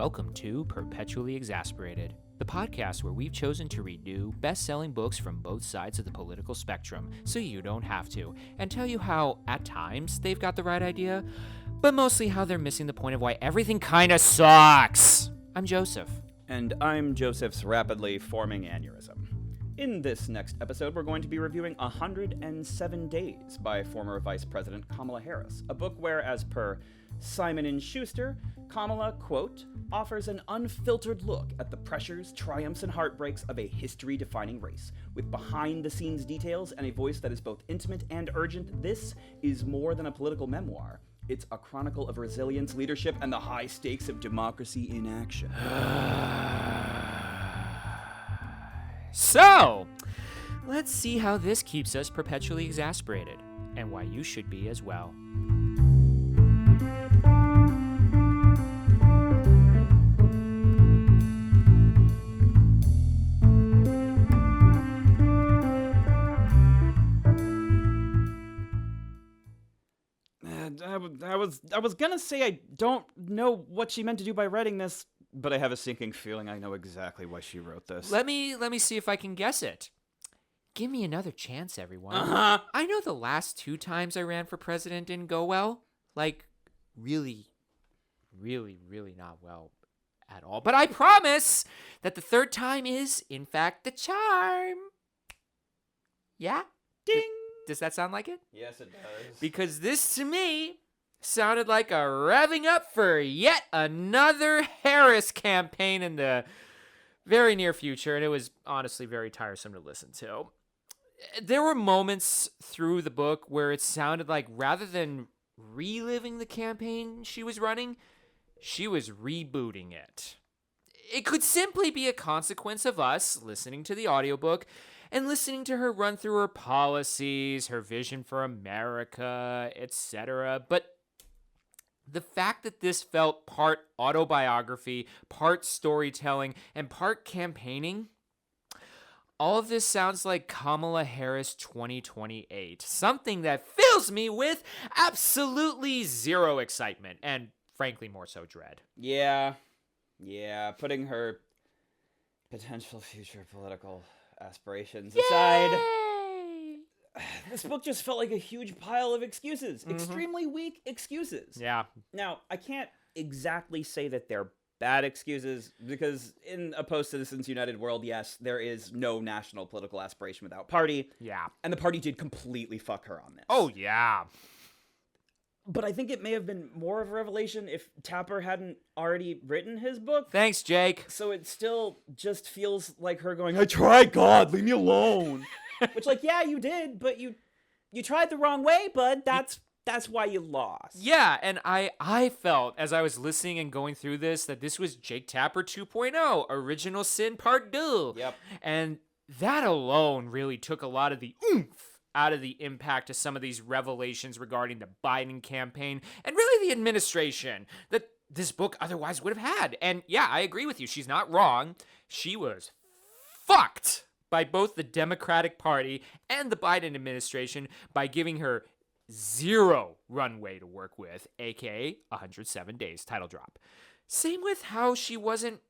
Welcome to Perpetually Exasperated, the podcast where we've chosen to read new, best-selling books from both sides of the political spectrum so you don't have to, and tell you how, at times, they've got the right idea, but mostly how they're missing the point of why everything kinda sucks. I'm Joseph. And I'm Joseph's rapidly forming aneurysm. In this next episode, we're going to be reviewing 107 Days by former Vice President Kamala Harris, a book where, as per Simon & Schuster, Kamala, quote, offers an unfiltered look at the pressures, triumphs, and heartbreaks of a history-defining race. With behind-the-scenes details and a voice that is both intimate and urgent, this is more than a political memoir. It's a chronicle of resilience, leadership, and the high stakes of democracy in action. So, let's see how this keeps us perpetually exasperated, and why you should be as well. I was gonna say I don't know what she meant to do by writing this, but I have a sinking feeling I know exactly why she wrote this. Let me see if I can guess it. Give me another chance, everyone. Uh-huh. I know the last 2 times I ran for president didn't go well. Like, really not well at all. But I promise that the 3rd time is, in fact, the charm. Yeah? Ding! Does that sound like it? Yes, it does. Because this, to me, sounded like a revving up for yet another Harris campaign in the very near future, and it was honestly very tiresome to listen to. There were moments through the book where it sounded like rather than reliving the campaign she was running, she was rebooting it. It could simply be a consequence of us listening to the audiobook and listening to her run through her policies, her vision for America, etc. But the fact that this felt part autobiography, part storytelling, and part campaigning, all of this sounds like Kamala Harris 2028. Something that fills me with absolutely zero excitement, and frankly more so dread. Yeah, putting her potential future political aspirations aside, this book just felt like a huge pile of excuses. Extremely weak excuses. Yeah. Now, I can't exactly say that they're bad excuses, because in a post-Citizens United world, yes, there is no national political aspiration without party. Yeah. And the party did completely fuck her on this. Oh, yeah. But I think it may have been more of a revelation if Tapper hadn't already written his book. Thanks, Jake. So it still just feels like her going, I tried, God, leave me alone. Which, like, yeah, you did, but you tried the wrong way, bud. That's why you lost. Yeah, and I felt, as I was listening and going through this, that this was Jake Tapper 2.0, Original Sin Part 2. Yep. And that alone really took a lot of the oomph out of the impact of some of these revelations regarding the Biden campaign and really the administration that this book otherwise would have had. And yeah, I agree with you. She's not wrong. She was fucked by both the Democratic Party and the Biden administration by giving her zero runway to work with, aka 107 days, title drop. Same with how she wasn't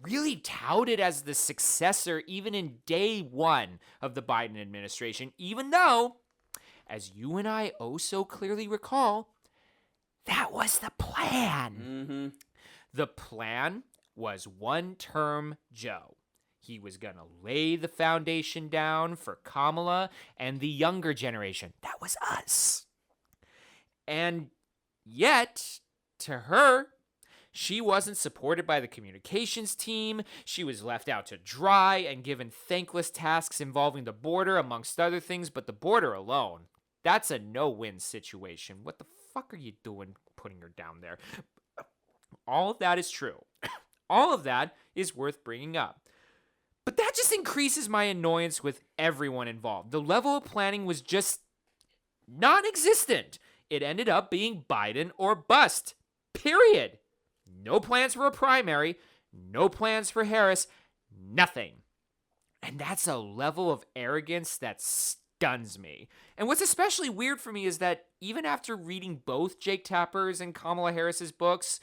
really touted as the successor even in day 1 of the Biden administration, even though, as you and I oh so clearly recall, that was the plan. The plan was one-term Joe. He was going to lay the foundation down for Kamala and the younger generation. That was us. And yet, to her, she wasn't supported by the communications team. She was left out to dry and given thankless tasks involving the border, amongst other things. But the border alone, that's a no-win situation. What the fuck are you doing putting her down there? All of that is true. All of that is worth bringing up. But that just increases my annoyance with everyone involved. The level of planning was just non-existent. It ended up being Biden or bust. Period. No plans for a primary, no plans for Harris, nothing. And that's a level of arrogance that stuns me. And what's especially weird for me is that even after reading both Jake Tapper's and Kamala Harris's books,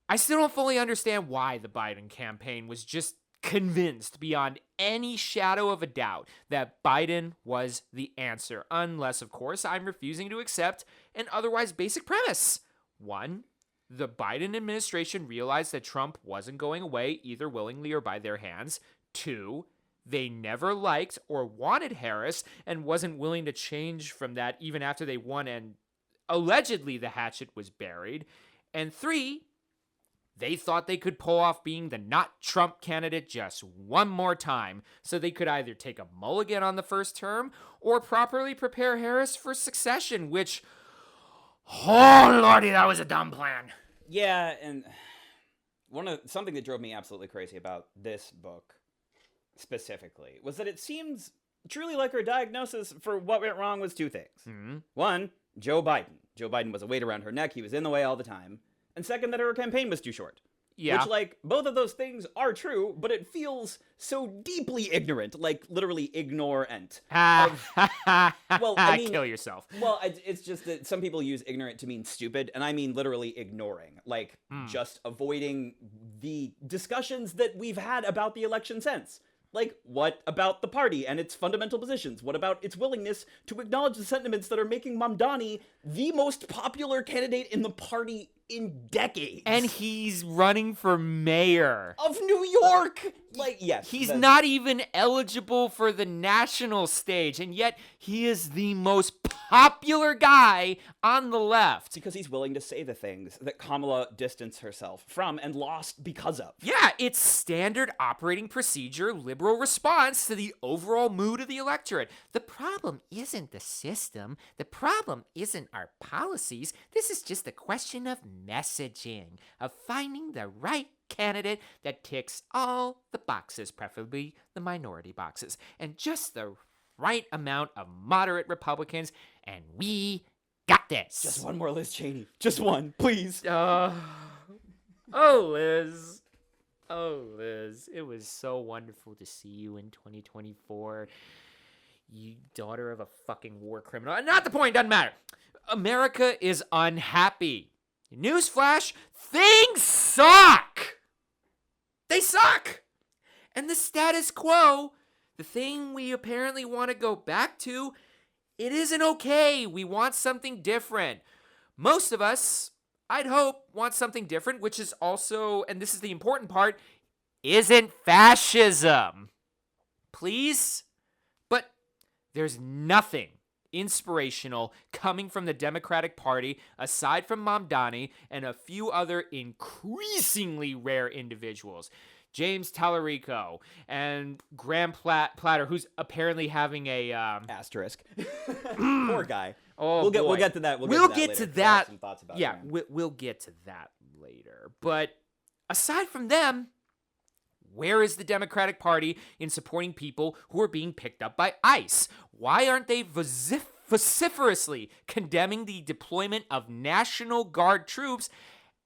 I still don't fully understand why the Biden campaign was just convinced beyond any shadow of a doubt that Biden was the answer, unless, of course, I'm refusing to accept an otherwise basic premise. One, the Biden administration realized that Trump wasn't going away either willingly or by their hands. Two, they never liked or wanted Harris and wasn't willing to change from that even after they won and allegedly the hatchet was buried. And three, they thought they could pull off being the not Trump candidate just one more time, so they could either take a mulligan on the first term or properly prepare Harris for succession, which, oh lordy, that was a dumb plan. Yeah, and something that drove me absolutely crazy about this book specifically was that it seems truly like her diagnosis for what went wrong was two things. Mm-hmm. One, Joe Biden. Joe Biden was a weight around her neck. He was in the way all the time. And second, that her campaign was too short. Yeah. Which, both of those things are true, but it feels so deeply ignorant, literally ignorant. Well, I mean, kill yourself. Well, it's just that some people use ignorant to mean stupid, and I mean literally ignoring. Just avoiding the discussions that we've had about the election since. What about the party and its fundamental positions? What about its willingness to acknowledge the sentiments that are making Mamdani the most popular candidate in the party in decades? And he's running for mayor of New York! Yes. He's not even eligible for the national stage, and yet he is the most popular guy on the left. Because he's willing to say the things that Kamala distanced herself from and lost because of. Yeah, it's standard operating procedure, liberal response to the overall mood of the electorate. The problem isn't the system. The problem isn't our policies. This is just a question of messaging, of finding the right candidate that ticks all the boxes, preferably the minority boxes, and just the right amount of moderate Republicans, and we got this. Just one more Liz Cheney. Just one, please. Oh, Liz. Oh, Liz. It was so wonderful to see you in 2024. You daughter of a fucking war criminal. Not the point, doesn't matter. America is unhappy. Newsflash, things suck. They suck. And the status quo, the thing we apparently want to go back to, it isn't okay. We want something different. Most of us, I'd hope, want something different, which is also, and this is the important part, isn't fascism. Please? But there's nothing inspirational coming from the Democratic Party aside from Mamdani and a few other increasingly rare individuals. James Tallarico and Graham Platter, who's apparently having a asterisk. Poor guy. Oh, we'll get to that. We'll get to that. I have some thoughts about him. We'll get to that later. But aside from them, where is the Democratic Party in supporting people who are being picked up by ICE? Why aren't they vociferously condemning the deployment of National Guard troops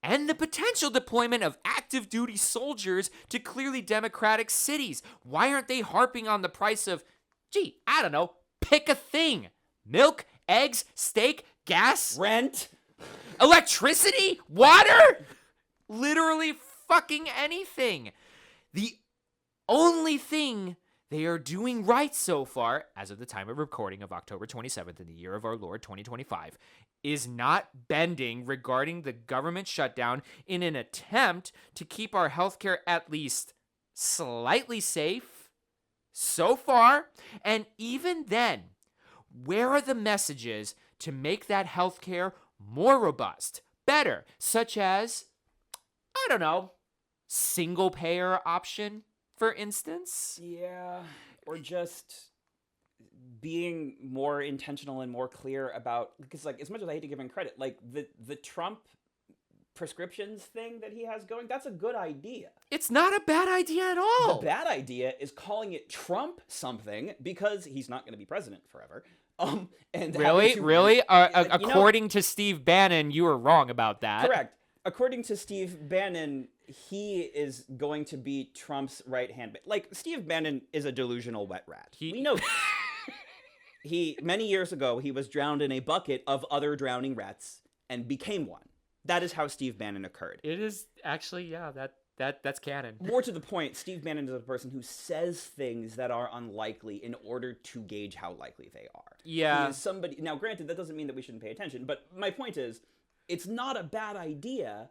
and the potential deployment of active duty soldiers to clearly democratic cities? Why aren't they harping on the price of, I don't know, pick a thing? Milk, eggs, steak, gas, rent, electricity, water? Literally fucking anything. The only thing they are doing right so far, as of the time of recording of October 27th in the year of our Lord 2025, is not bending regarding the government shutdown in an attempt to keep our healthcare at least slightly safe so far. And even then, where are the messages to make that healthcare more robust, better, such as, I don't know, single payer option, for instance? Yeah, or just being more intentional and more clear about, because as much as I hate to give him credit, the Trump prescriptions thing that he has going, that's a good idea. It's not a bad idea at all. The bad idea is calling it Trump something because he's not going to be president forever. And really? According to Steve Bannon, you were wrong about that. Correct. According to Steve Bannon, he is going to be Trump's right hand. Steve Bannon is a delusional wet rat. We know that. Many years ago, he was drowned in a bucket of other drowning rats and became one. That is how Steve Bannon occurred. It is actually, yeah, that's canon. More to the point, Steve Bannon is a person who says things that are unlikely in order to gauge how likely they are. Yeah. He is somebody. Now, granted, that doesn't mean that we shouldn't pay attention, but my point is, it's not a bad idea.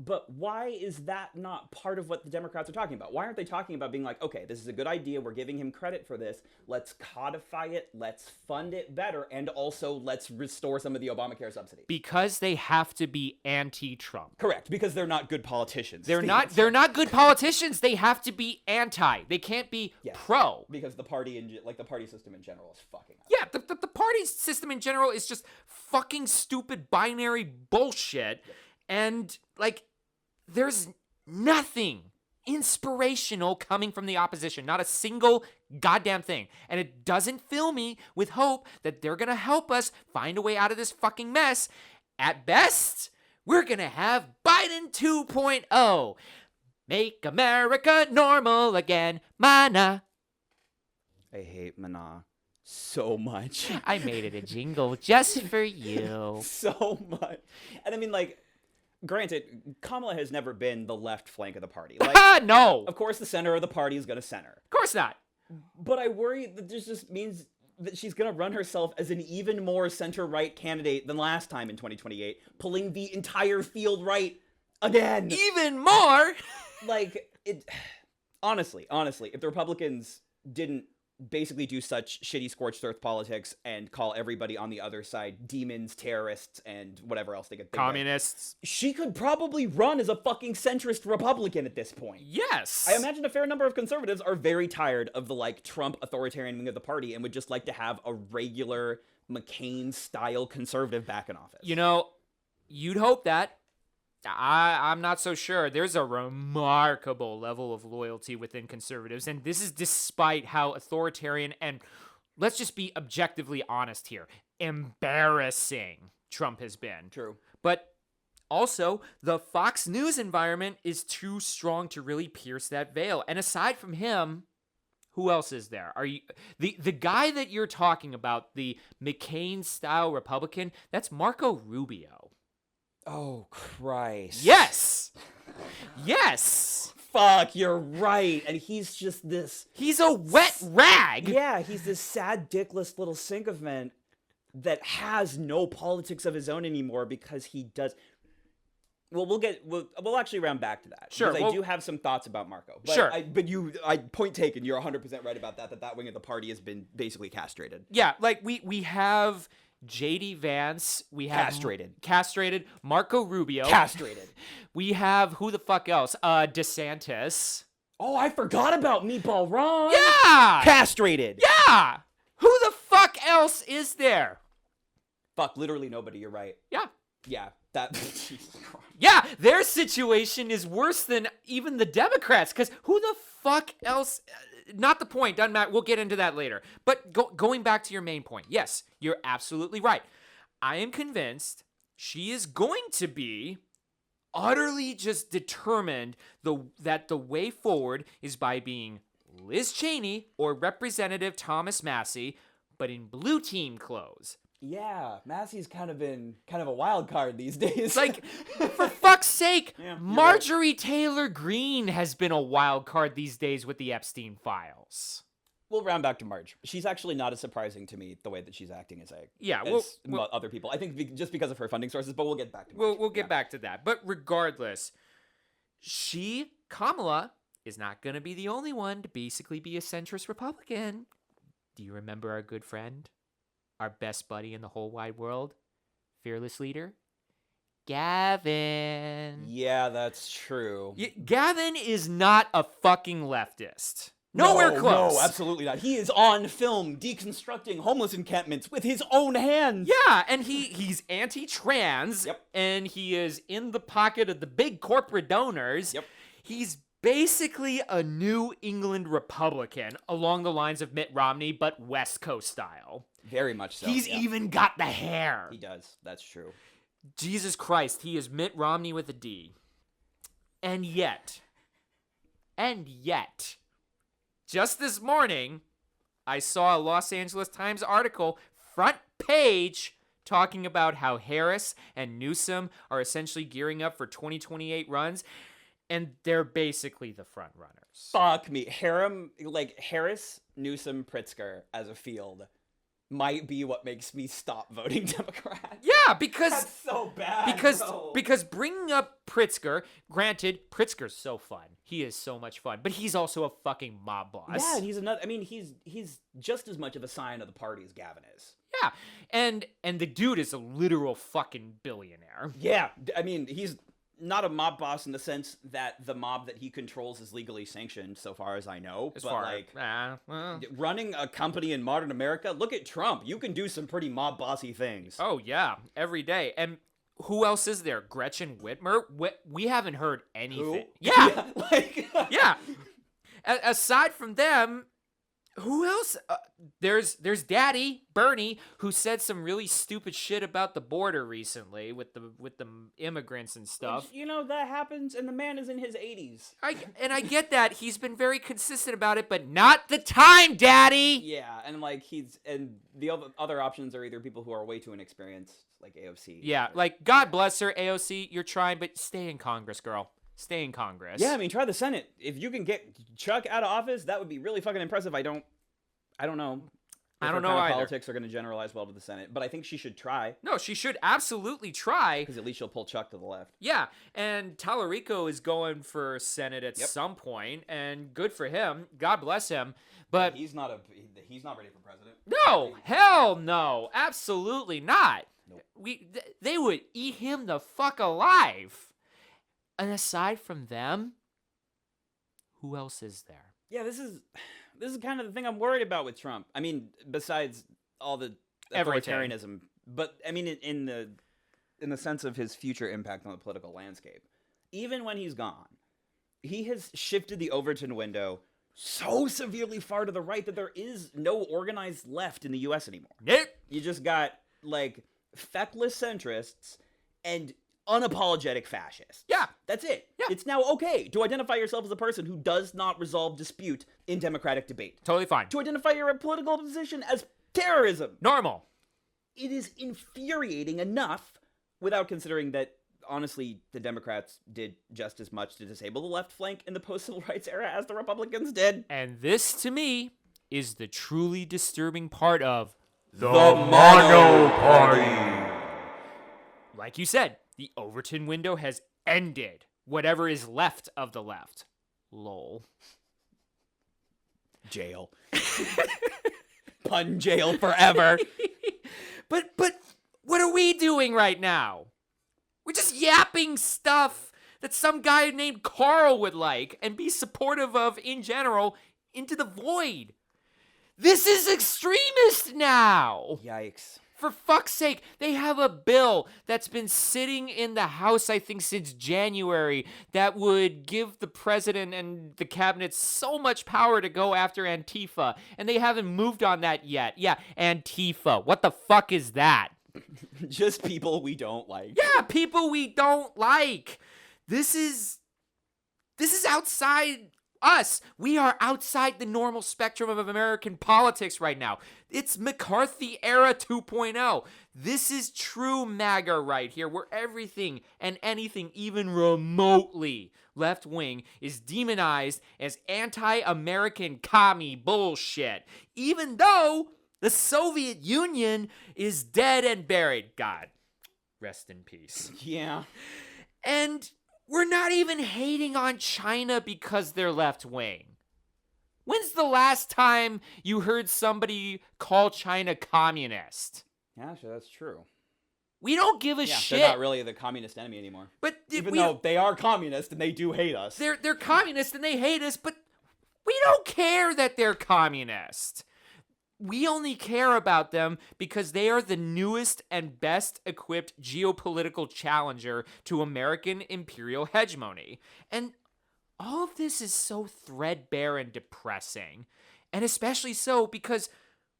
But why is that not part of what the Democrats are talking about? Why aren't they talking about being like, okay, this is a good idea, we're giving him credit for this, let's codify it, let's fund it better, and also let's restore some of the Obamacare subsidies? Because they have to be anti-Trump. Correct, because they're not good politicians. They're not good politicians. They have to be anti. They can't be pro. Because the party the party system in general is fucking up. Yeah, the party system in general is just fucking stupid binary bullshit. Yep. And, like, there's nothing inspirational coming from the opposition. Not a single goddamn thing. And it doesn't fill me with hope that they're going to help us find a way out of this fucking mess. At best, we're going to have Biden 2.0. Make America normal again. Mana. I hate Mana so much. I made it a jingle just for you. So much. And I mean, like, granted, Kamala has never been the left flank of the party. Like, no. Of course, the center of the party is going to center. Of course not. But I worry that this just means that she's going to run herself as an even more center-right candidate than last time in 2028, pulling the entire field right again. Even more? Like, honestly, if the Republicans didn't basically do such shitty scorched earth politics and call everybody on the other side demons, terrorists, and whatever else they could think communists. Of, she could probably run as a fucking centrist Republican at this point. Yes. I imagine a fair number of conservatives are very tired of the, like, Trump authoritarian wing of the party and would just like to have a regular McCain-style conservative back in office. You know, you'd hope that. I'm not so sure. There's a remarkable level of loyalty within conservatives, and this is despite how authoritarian and, let's just be objectively honest here, embarrassing Trump has been. True. But also, the Fox News environment is too strong to really pierce that veil. And aside from him, who else is there? Are you the guy that you're talking about, the McCain-style Republican? That's Marco Rubio. Oh, Christ. Yes! Yes! Fuck, you're right. And he's just this... He's a wet rag! Yeah, he's this sad, dickless little sycophant that has no politics of his own anymore because he does... Well, we'll actually round back to that. Sure. Because I do have some thoughts about Marco. But sure. Point taken, you're 100% right about that wing of the party has been basically castrated. Yeah, like, we have... J.D. Vance, we have... Castrated. Marco Rubio. Castrated. We have, who the fuck else? DeSantis. Oh, I forgot about Meatball Ron. Yeah! Castrated. Yeah! Who the fuck else is there? Fuck, literally nobody, you're right. Yeah. Yeah, that... Jesus Christ. Yeah, their situation is worse than even the Democrats, because who the fuck else... Not the point, doesn't matter. We'll get into that later. But going back to your main point, yes, you're absolutely right. I am convinced she is going to be utterly just determined that the way forward is by being Liz Cheney or Representative Thomas Massie, but in blue team clothes. Yeah, Massey's kind of a wild card these days. Like, for fuck's sake, yeah, Marjorie Taylor Greene has been a wild card these days with the Epstein files. We'll round back to Marge. She's actually not as surprising to me the way that she's acting as other people. I think just because of her funding sources, but we'll get back to Marge. We'll get back to that. But regardless, Kamala, is not going to be the only one to basically be a centrist Republican. Do you remember our good friend? Our best buddy in the whole wide world, fearless leader, Gavin. Yeah, that's true. Gavin is not a fucking leftist. Nowhere close. No, absolutely not. He is on film deconstructing homeless encampments with his own hands. Yeah, and he's anti-trans, yep. And he is in the pocket of the big corporate donors. Yep. He's basically a New England Republican along the lines of Mitt Romney, but West Coast style. Very much so. He's even got the hair. He does. That's true. Jesus Christ, he is Mitt Romney with a D. And yet, just this morning, I saw a Los Angeles Times article, front page, talking about how Harris and Newsom are essentially gearing up for 2028 runs, and they're basically the front runners. Fuck me. Harris, Newsom, Pritzker as a field might be what makes me stop voting Democrat. Yeah, because That's so bad. because bringing up Pritzker, granted, Pritzker's so fun. He is so much fun, but he's also a fucking mob boss. Yeah, and he's another. I mean, he's just as much of a sign of the party as Gavin is. Yeah, and the dude is a literal fucking billionaire. Yeah, I mean, he's not a mob boss in the sense that the mob that he controls is legally sanctioned, so far as I know. Running a company in modern America, look at Trump. You can do some pretty mob bossy things. Oh yeah, every day. And who else is there? Gretchen Whitmer? We haven't heard anything. Who? Yeah, Yeah. Aside from them, who else? There's Daddy Bernie, who said some really stupid shit about the border recently with the immigrants and stuff. Which, that happens, and the man is in his 80s. I get that he's been very consistent about it, but not the time, Daddy. Yeah, and the other options are either people who are way too inexperienced, like AOC. Yeah, God bless her, AOC. You're trying, but stay in Congress, girl. Stay in Congress. Yeah, I mean, try the Senate. If you can get Chuck out of office, that would be really fucking impressive. I don't know. I don't know either. Politics are going to generalize well to the Senate, but I think she should try. No, she should absolutely try. Because at least she'll pull Chuck to the left. Yeah, and Tallarico is going for Senate at some point, and good for him. God bless him. But he's not ready for president. No, hell no, absolutely not. Nope. They would eat him the fuck alive. And aside from them, who else is there? Yeah, this is kind of the thing I'm worried about with Trump. I mean, besides all the authoritarianism, but I mean, in the sense of his future impact on the political landscape. Even when he's gone, he has shifted the Overton window so severely far to the right that there is no organized left in the U.S. anymore. Nope. You just got feckless centrists and unapologetic fascists. Yeah. That's it. Yeah. It's now okay to identify yourself as a person who does not resolve dispute in democratic debate. Totally fine. To identify your political position as terrorism. Normal. It is infuriating enough without considering that, honestly, the Democrats did just as much to disable the left flank in the post-civil rights era as the Republicans did. And this, to me, is the truly disturbing part of the Mono Party. Like you said, the Overton window has ended. Whatever is left of the left. Lol. Jail. Pun jail forever. But what are we doing right now? We're just yapping stuff that some guy named Carl would like and be supportive of in general into the void. This is extremist now. Yikes. For fuck's sake, they have a bill that's been sitting in the House, I think, since January that would give the president and the cabinet so much power to go after Antifa, and they haven't moved on that yet. Yeah, Antifa. What the fuck is that? Just people we don't like. Yeah, people we don't like. This is outside us. We are outside the normal spectrum of American politics right now. It's McCarthy era 2.0. This is true MAGA right here, where everything and anything even remotely left-wing is demonized as anti-American commie bullshit, even though the Soviet Union is dead and buried. God, rest in peace. Yeah. And we're not even hating on China because they're left-wing. When's the last time you heard somebody call China communist? Yeah, sure, that's true. We don't give a shit. They're not really the communist enemy anymore. But even though they are communist and they do hate us. They're communist and they hate us, but we don't care that they're communist. We only care about them because they are the newest and best equipped geopolitical challenger to American imperial hegemony. And all of this is so threadbare and depressing. And especially so because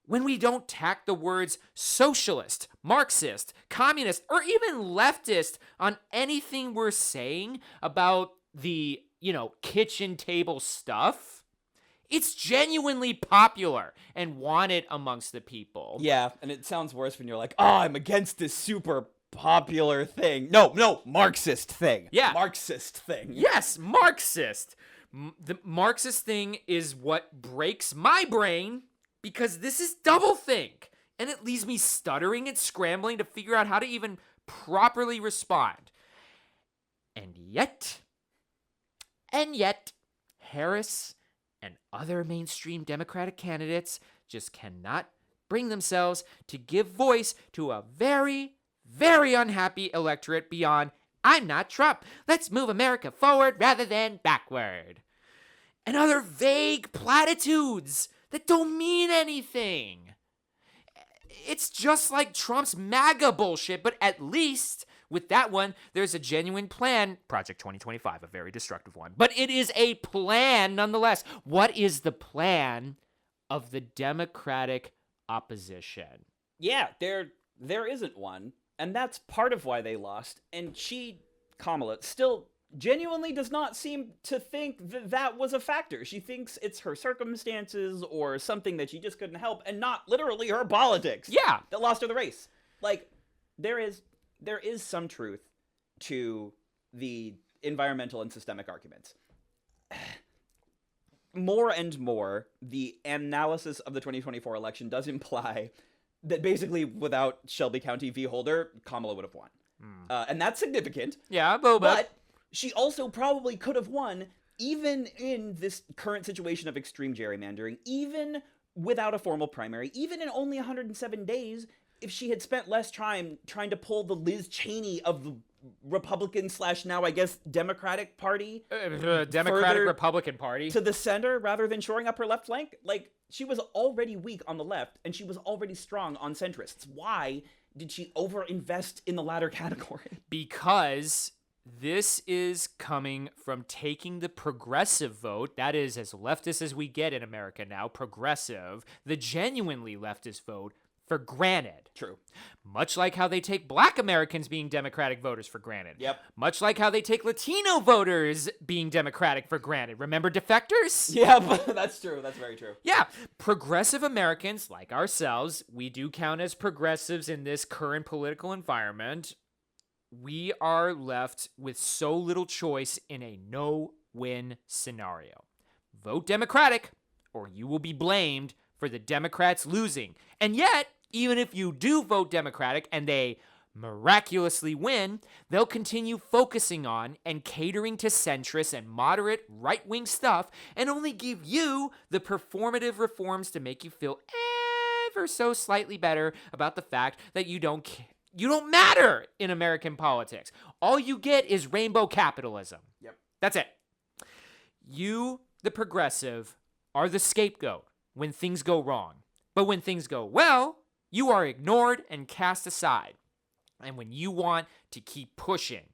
when we don't tack the words socialist, Marxist, communist, or even leftist on anything we're saying about the, kitchen table stuff, It's genuinely popular and wanted amongst the people. Yeah, and it sounds worse when you're like, oh, I'm against this super popular thing. No, Marxist thing. Yeah. Marxist thing. Yes, Marxist. The Marxist thing is what breaks my brain because this is doublethink. And it leaves me stuttering and scrambling to figure out how to even properly respond. And yet, Harris and other mainstream Democratic candidates just cannot bring themselves to give voice to a very, very unhappy electorate beyond, I'm not Trump. Let's move America forward rather than backward. And other vague platitudes that don't mean anything. It's just like Trump's MAGA bullshit, but at least with that one, there's a genuine plan. Project 2025, a very destructive one. But it is a plan nonetheless. What is the plan of the Democratic opposition? Yeah, there isn't one, and that's part of why they lost. And Kamala, still genuinely does not seem to think that was a factor. She thinks it's her circumstances or something that she just couldn't help, and not literally her politics. Yeah. That lost her the race. Like, there is some truth to the environmental and systemic arguments. More and more, the analysis of the 2024 election does imply that basically without Shelby County v. Holder, Kamala would have won. And that's significant. Yeah, but She also probably could have won even in this current situation of extreme gerrymandering, even without a formal primary, even in only 107 days, if she had spent less time trying to pull the Liz Cheney of the Republican / now I guess Democratic Party, Republican Party to the center rather than shoring up her left flank. Like, she was already weak on the left and she was already strong on centrists. Why did she overinvest in the latter category? Because this is coming from taking the progressive vote, that is as leftist as we get in America now, progressive, the genuinely leftist vote, for granted. True. Much like how they take black Americans being Democratic voters for granted. Yep. Much like how they take Latino voters being Democratic for granted. Remember defectors? Yeah, but that's true. That's very true. Yeah. Progressive Americans, like ourselves, we do count as progressives in this current political environment. We are left with so little choice in a no-win scenario. Vote Democratic, or you will be blamed for the Democrats losing. And yet, even if you do vote Democratic and they miraculously win, they'll continue focusing on and catering to centrist and moderate right-wing stuff and only give you the performative reforms to make you feel ever so slightly better about the fact that you don't matter in American politics. All you get is rainbow capitalism. Yep. That's it. You, the progressive, are the scapegoat when things go wrong. But when things go well, you are ignored and cast aside. And when you want to keep pushing,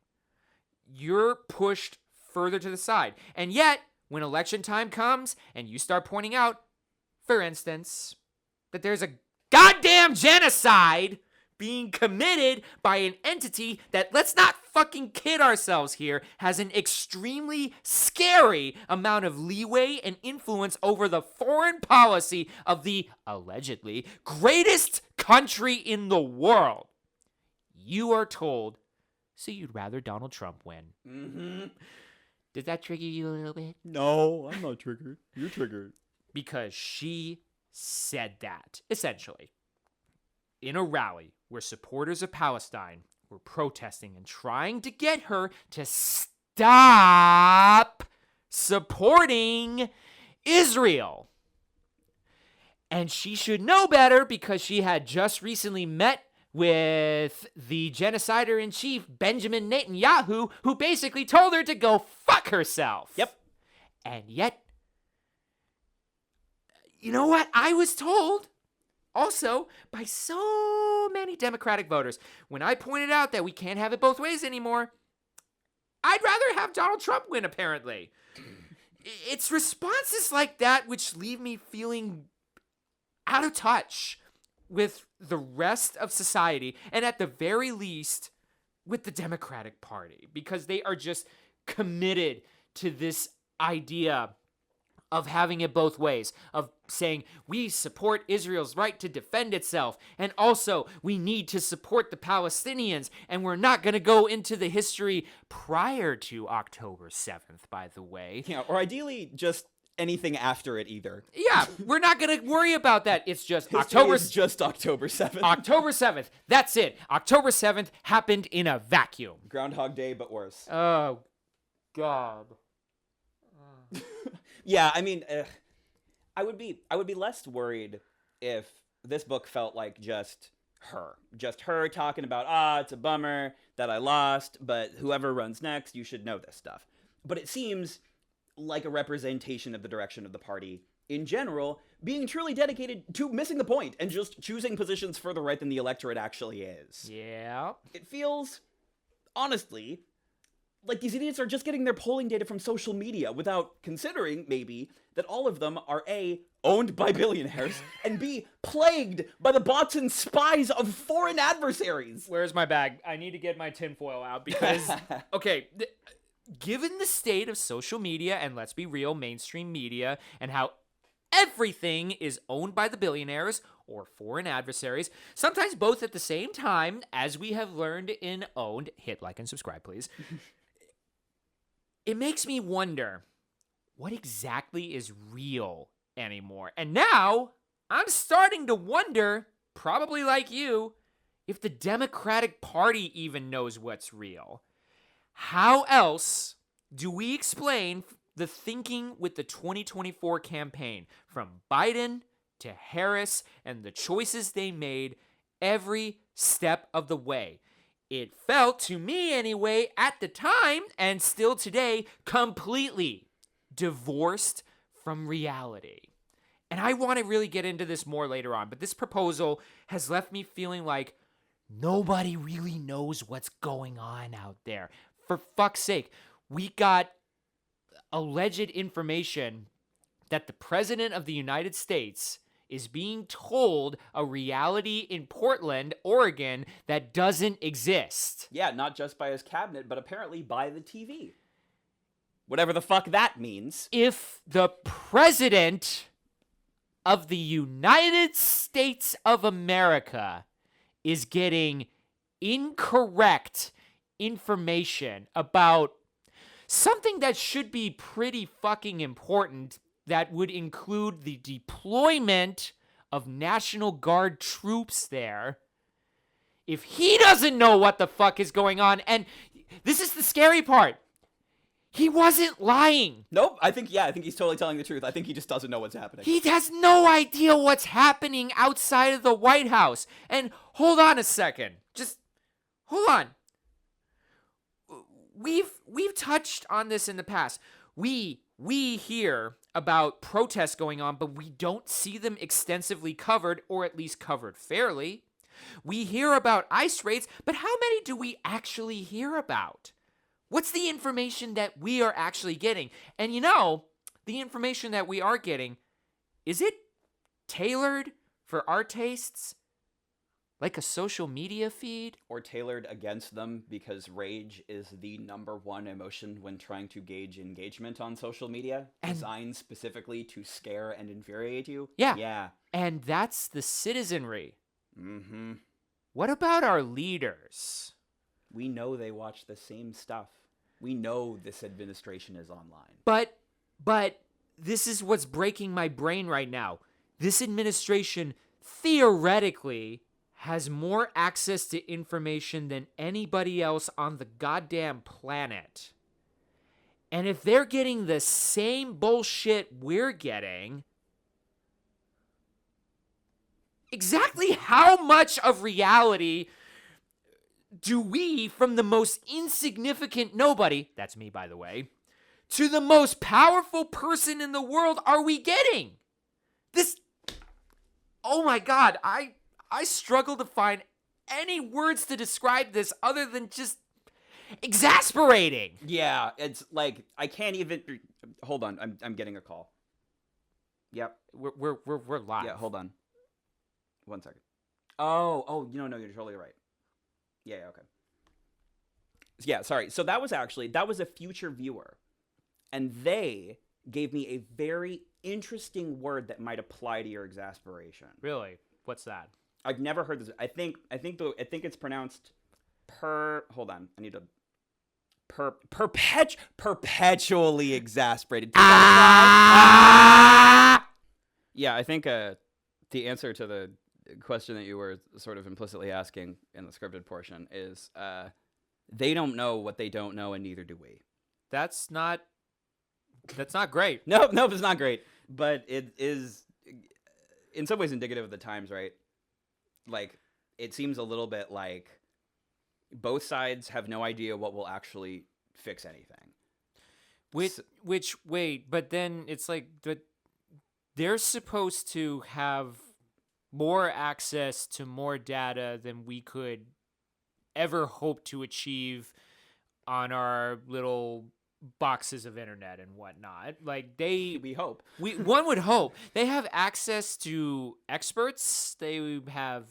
you're pushed further to the side. And yet, when election time comes and you start pointing out, for instance, that there's a goddamn genocide being committed by an entity that, let's not fucking kid ourselves here, has an extremely scary amount of leeway and influence over the foreign policy of the, allegedly, greatest country in the world. You are told, so you'd rather Donald Trump win. Mm-hmm. Did that trigger you a little bit? No, I'm not triggered. You're triggered. Because she said that, essentially, in a rally where supporters of Palestine were protesting and trying to get her to stop supporting Israel. And she should know better because she had just recently met with the genocider-in-chief, Benjamin Netanyahu, who basically told her to go fuck herself. Yep. And yet, you know what? I was told also by so many Democratic voters, when I pointed out that we can't have it both ways anymore, I'd rather have Donald Trump win, apparently. It's responses like that which leave me feeling out of touch with the rest of society, and at the very least, with the Democratic Party, because they are just committed to this idea of having it both ways, of saying we support Israel's right to defend itself, and also we need to support the Palestinians, and we're not going to go into the history prior to October 7th, by the way. Yeah, or ideally just anything after it either. Yeah, we're not going to worry about that. It's just October 7th. October 7th. That's it. October 7th happened in a vacuum. Groundhog Day, but worse. Oh, God. Yeah, I mean, I would be less worried if this book felt like just her talking about, it's a bummer that I lost, but whoever runs next, you should know this stuff. But it seems like a representation of the direction of the party in general, being truly dedicated to missing the point and just choosing positions further right than the electorate actually is. Yeah. It feels, honestly, like these idiots are just getting their polling data from social media without considering, maybe, that all of them are A, owned by billionaires, and B, plagued by the bots and spies of foreign adversaries. Where's my bag? I need to get my tinfoil out because, okay, given the state of social media, and let's be real, mainstream media, and how everything is owned by the billionaires or foreign adversaries, sometimes both at the same time, as we have learned in Owned. Hit like and subscribe, please. It makes me wonder, what exactly is real anymore? And now, I'm starting to wonder, probably like you, if the Democratic Party even knows what's real. How else do we explain the thinking with the 2024 campaign, from Biden to Harris and the choices they made every step of the way? It felt, to me anyway, at the time, and still today, completely divorced from reality. And I want to really get into this more later on, but this proposal has left me feeling like nobody really knows what's going on out there. For fuck's sake, we got alleged information that the President of the United States is being told a reality in Portland, Oregon, that doesn't exist. Yeah, not just by his cabinet, but apparently by the TV. Whatever the fuck that means. If the President of the United States of America is getting incorrect information about something that should be pretty fucking important, that would include the deployment of National Guard troops there, if he doesn't know what the fuck is going on, and this is the scary part, he wasn't lying. Nope, I think he's totally telling the truth. I think he just doesn't know what's happening. He has no idea what's happening outside of the White House. And hold on a second. Just hold on. We've touched on this in the past. We hear about protests going on, but we don't see them extensively covered, or at least covered fairly. We hear about ICE raids, but how many do we actually hear about? What's the information that we are actually getting? And the information that we are getting, is it tailored for our tastes? Like a social media feed? Or tailored against them because rage is the number one emotion when trying to gauge engagement on social media, designed specifically to scare and infuriate you? Yeah. And that's the citizenry. Mm-hmm. What about our leaders? We know they watch the same stuff. We know this administration is online. But this is what's breaking my brain right now. This administration theoretically has more access to information than anybody else on the goddamn planet. And if they're getting the same bullshit we're getting, exactly how much of reality do we, from the most insignificant nobody, that's me by the way, to the most powerful person in the world are we getting? This, oh my God, I struggle to find any words to describe this other than just exasperating. Yeah, it's like, I can't even, hold on, I'm getting a call. Yep. We're live. Yeah, hold on. 1 second. Oh, no, you're totally right. Yeah, okay. Yeah, sorry. So that was a future viewer. And they gave me a very interesting word that might apply to your exasperation. Really? What's that? I've never heard this. I think it's pronounced hold on. I need to perpetually exasperated. Yeah, I think the answer to the question that you were sort of implicitly asking in the scripted portion is they don't know what they don't know, and neither do we. That's not great. Nope, it's not great. But it is in some ways indicative of the times, right? Like, it seems a little bit like both sides have no idea what will actually fix anything. But then it's like, they're supposed to have more access to more data than we could ever hope to achieve on our little boxes of internet and whatnot. Like, we hope. One would hope. They have access to experts. They have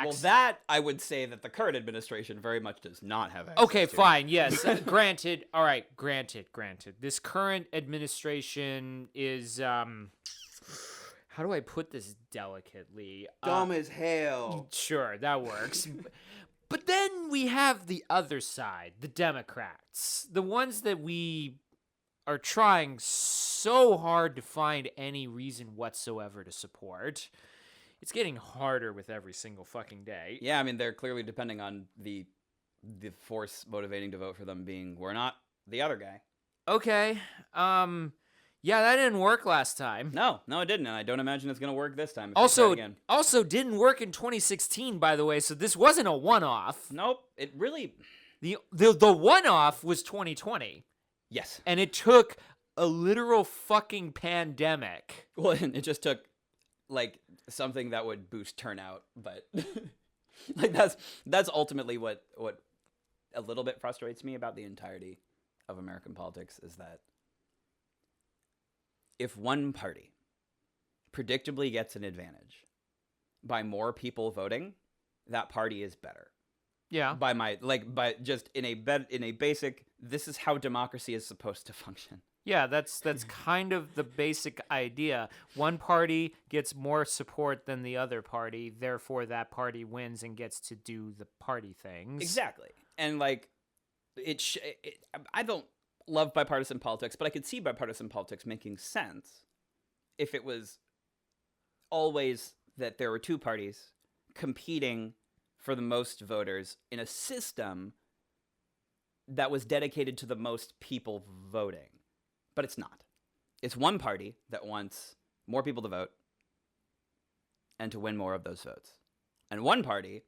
Well, that I would say that the current administration very much does not have access Okay, to. fine. Yes. Granted. All right. Granted. This current administration is, how do I put this delicately? Dumb as hell. Sure, that works. But then we have the other side, the Democrats, the ones that we are trying so hard to find any reason whatsoever to support. It's getting harder with every single fucking day. Yeah, I mean, they're clearly depending on the force motivating to vote for them being, we're not the other guy. Okay. Yeah, that didn't work last time. No, it didn't, and I don't imagine it's going to work this time. Also didn't work in 2016, by the way, so this wasn't a one-off. Nope, it really... The one-off was 2020. Yes. And it took a literal fucking pandemic. Well, it just took, like, something that would boost turnout, but... like, that's ultimately what a little bit frustrates me about the entirety of American politics, is that if one party predictably gets an advantage by more people voting, that party is better. Yeah. By just in a basic, this is how democracy is supposed to function. Yeah, that's kind of the basic idea. One party gets more support than the other party, therefore that party wins and gets to do the party things. Exactly. And like I don't love bipartisan politics, but I could see bipartisan politics making sense if it was always that there were two parties competing for the most voters in a system that was dedicated to the most people voting. But it's not. It's one party that wants more people to vote and to win more of those votes. And one party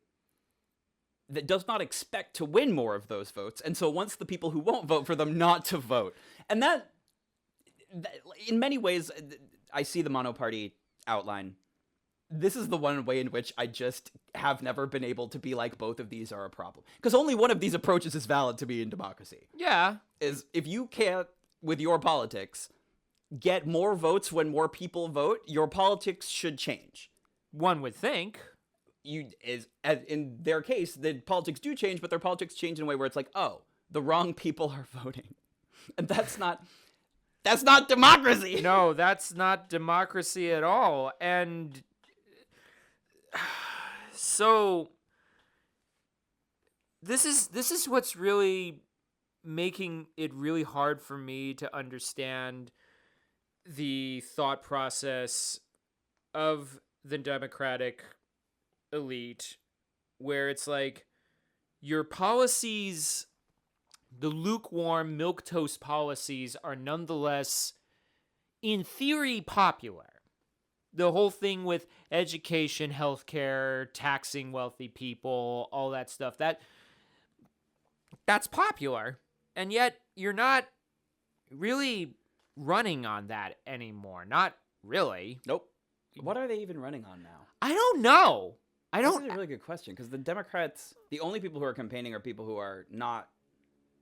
that does not expect to win more of those votes, and so wants the people who won't vote for them not to vote. And that in many ways, I see the monoparty outline. This is the one way in which I just have never been able to be like, both of these are a problem. Because only one of these approaches is valid to be in democracy. Yeah. Is if you can't, with your politics, get more votes when more people vote, your politics should change. One would think. In their case, the politics do change, but their politics change in a way where it's like, oh, the wrong people are voting. And that's not democracy. No, that's not democracy at all. And so this is what's really making it really hard for me to understand the thought process of the Democratic elite, where it's like your policies, the lukewarm milquetoast policies, are nonetheless in theory popular. The whole thing with education, healthcare, taxing wealthy people, all that stuff, that's popular. And yet you're not really running on that anymore. Not really. Nope. What are they even running on now? I don't know. This is a really good question, because the Democrats, the only people who are campaigning are people who are not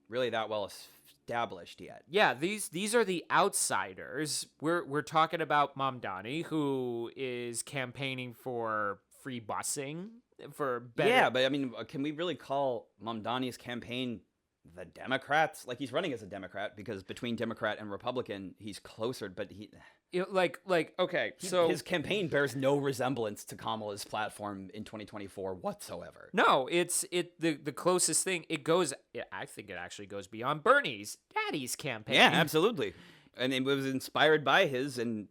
really that well established yet. Yeah, these are the outsiders. We're talking about Mamdani, who is campaigning for free busing, for better. Yeah, but I mean, can we really call Mamdani's campaign the Democrats, like, he's running as a Democrat because between Democrat and Republican, he's closer, but so his campaign bears no resemblance to Kamala's platform in 2024 whatsoever. No, the closest thing. I think it actually goes beyond Bernie's daddy's campaign. Yeah, absolutely. And it was inspired by his, and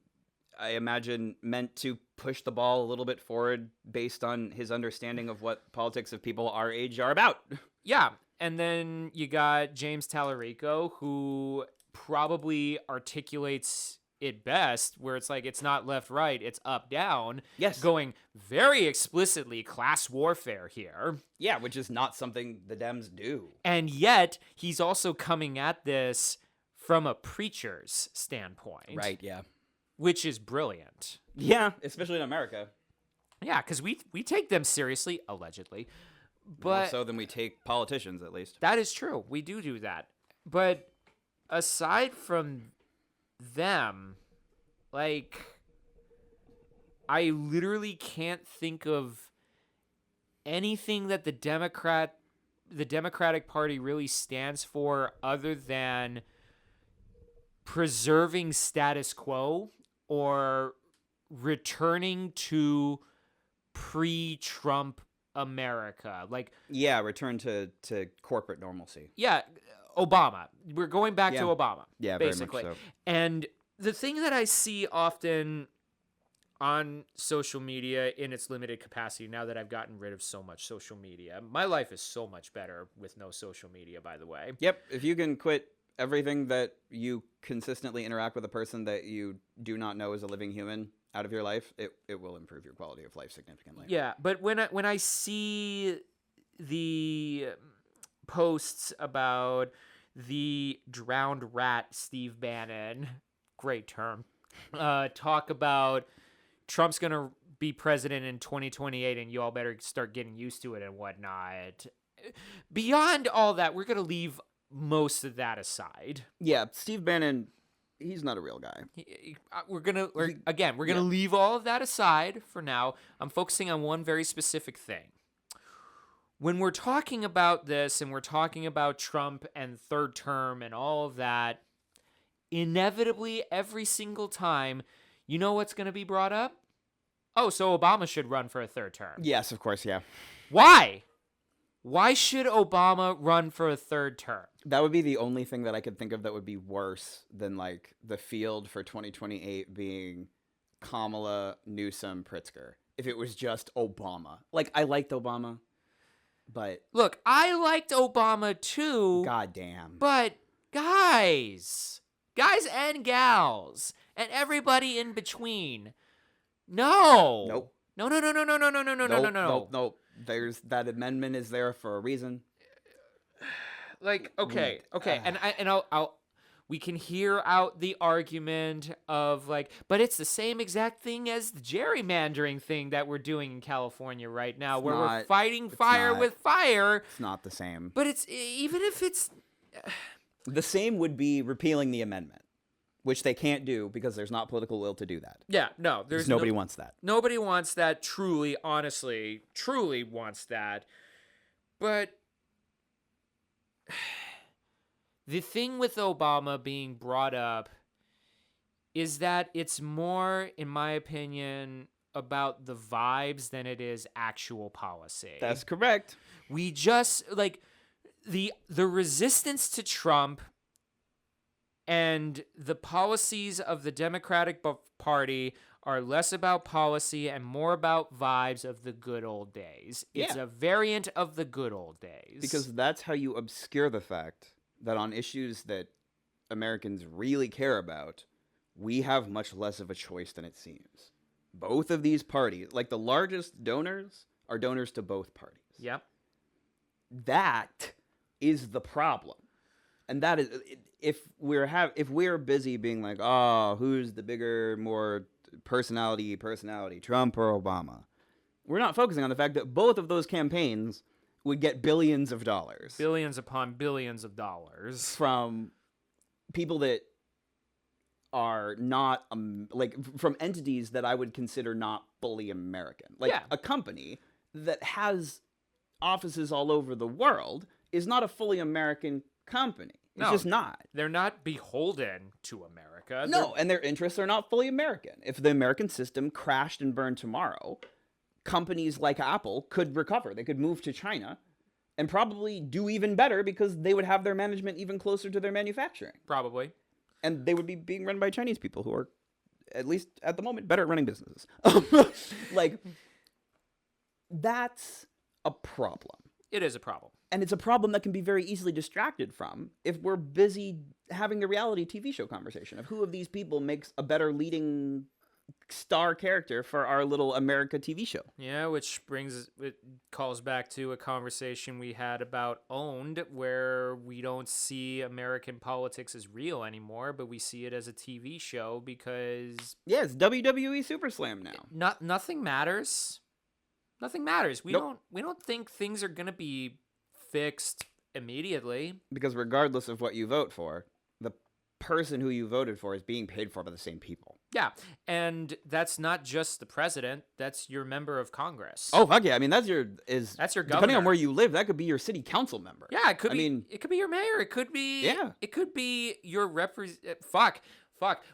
I imagine meant to push the ball a little bit forward based on his understanding of what politics of people our age are about. Yeah, and then you got James Tallarico, who probably articulates it best, where it's like it's not left right, it's up down. Yes. Going very explicitly class warfare here. Yeah, which is not something the Dems do. And yet he's also coming at this from a preacher's standpoint. Right, yeah. Which is brilliant. Yeah, especially in America. Yeah, because we take them seriously, allegedly. But More so than we take politicians, at least. that is true. We do that. But aside from them, like, I literally can't think of anything that the Democratic Party really stands for other than preserving status quo or returning to pre-Trump America. Like, Yeah, return to corporate normalcy. yeah, Obama. We're going back to Yeah. Obama. Yeah, basically. very much so. And the thing that I see often on social media in its limited capacity, now that I've gotten rid of so much social media, my life is so much better with no social media, by the way. Yep, if you can quit everything that you consistently interact with a person that you do not know is a living human out of your life, it will improve your quality of life significantly. Yeah, but when I see the posts about the drowned rat Steve Bannon, great term, talk about Trump's gonna be president in 2028 and you all better start getting used to it and whatnot. Beyond all that, we're gonna leave most of that aside. Yeah, Steve Bannon, he's not a real guy. We're gonna leave all of that aside for now. I'm focusing on one very specific thing. When we're talking about this and we're talking about Trump and third term and all of that, inevitably every single time, you know what's going to be brought up? Oh, so Obama should run for a third term. Yes, of course, yeah. Why? Why should Obama run for a third term? That would be the only thing that I could think of that would be worse than, like, the field for 2028 being Kamala, Newsom, Pritzker. If it was just Obama. Like, I liked Obama, but... Look, I liked Obama too. Goddamn. But guys and gals, and everybody in between, no. Nope. No. Nope. There's that amendment is there for a reason. Like, okay, and I'll we can hear out the argument of like, but it's the same exact thing as the gerrymandering thing that we're doing in California right now, where we're fighting fire with fire. It's not the same. But it's even if it's the same would be repealing the amendment, which they can't do because there's not political will to do that. Yeah, no, there's nobody wants that. Nobody wants that. Truly, honestly, truly wants that. But the thing with Obama being brought up is that it's more, in my opinion, about the vibes than it is actual policy. That's correct. We just like the resistance to Trump and the policies of the Democratic Party are less about policy and more about vibes of the good old days. It's a variant of the good old days. Because that's how you obscure the fact that on issues that Americans really care about, we have much less of a choice than it seems. Both of these parties, like the largest donors, are donors to both parties. Yep. That is the problem. And that is, if we're busy being like, oh, who's the bigger, more personality, Trump or Obama, we're not focusing on the fact that both of those campaigns would get billions of dollars. Billions upon billions of dollars. From people that are not, from entities that I would consider not fully American. Like, a company that has offices all over the world is not a fully American company. It's No. just not. They're not beholden to America. No, and their interests are not fully American. If the American system crashed and burned tomorrow, companies like Apple could recover. They could move to China and probably do even better because they would have their management even closer to their manufacturing. Probably. And they would be being run by Chinese people who are, at least at the moment, better at running businesses. Like, that's a problem. It is a problem. And it's a problem that can be very easily distracted from if we're busy having the reality TV show conversation of who of these people makes a better leading star character for our little America TV show. Yeah, which calls back to a conversation we had about Owned, where we don't see American politics as real anymore, but we see it as a TV show because Yeah, it's WWE Super Slam now. nothing matters. Nothing matters. We Nope. don't think things are gonna be fixed immediately. Because regardless of what you vote for, the person who you voted for is being paid for by the same people. Yeah, and that's not just the president. That's your member of Congress. Oh, fuck yeah. I mean, that's your governor. Depending on where you live, that could be your city council member. Yeah, it could I mean, it could be your mayor. It could be Yeah. It could be your fuck.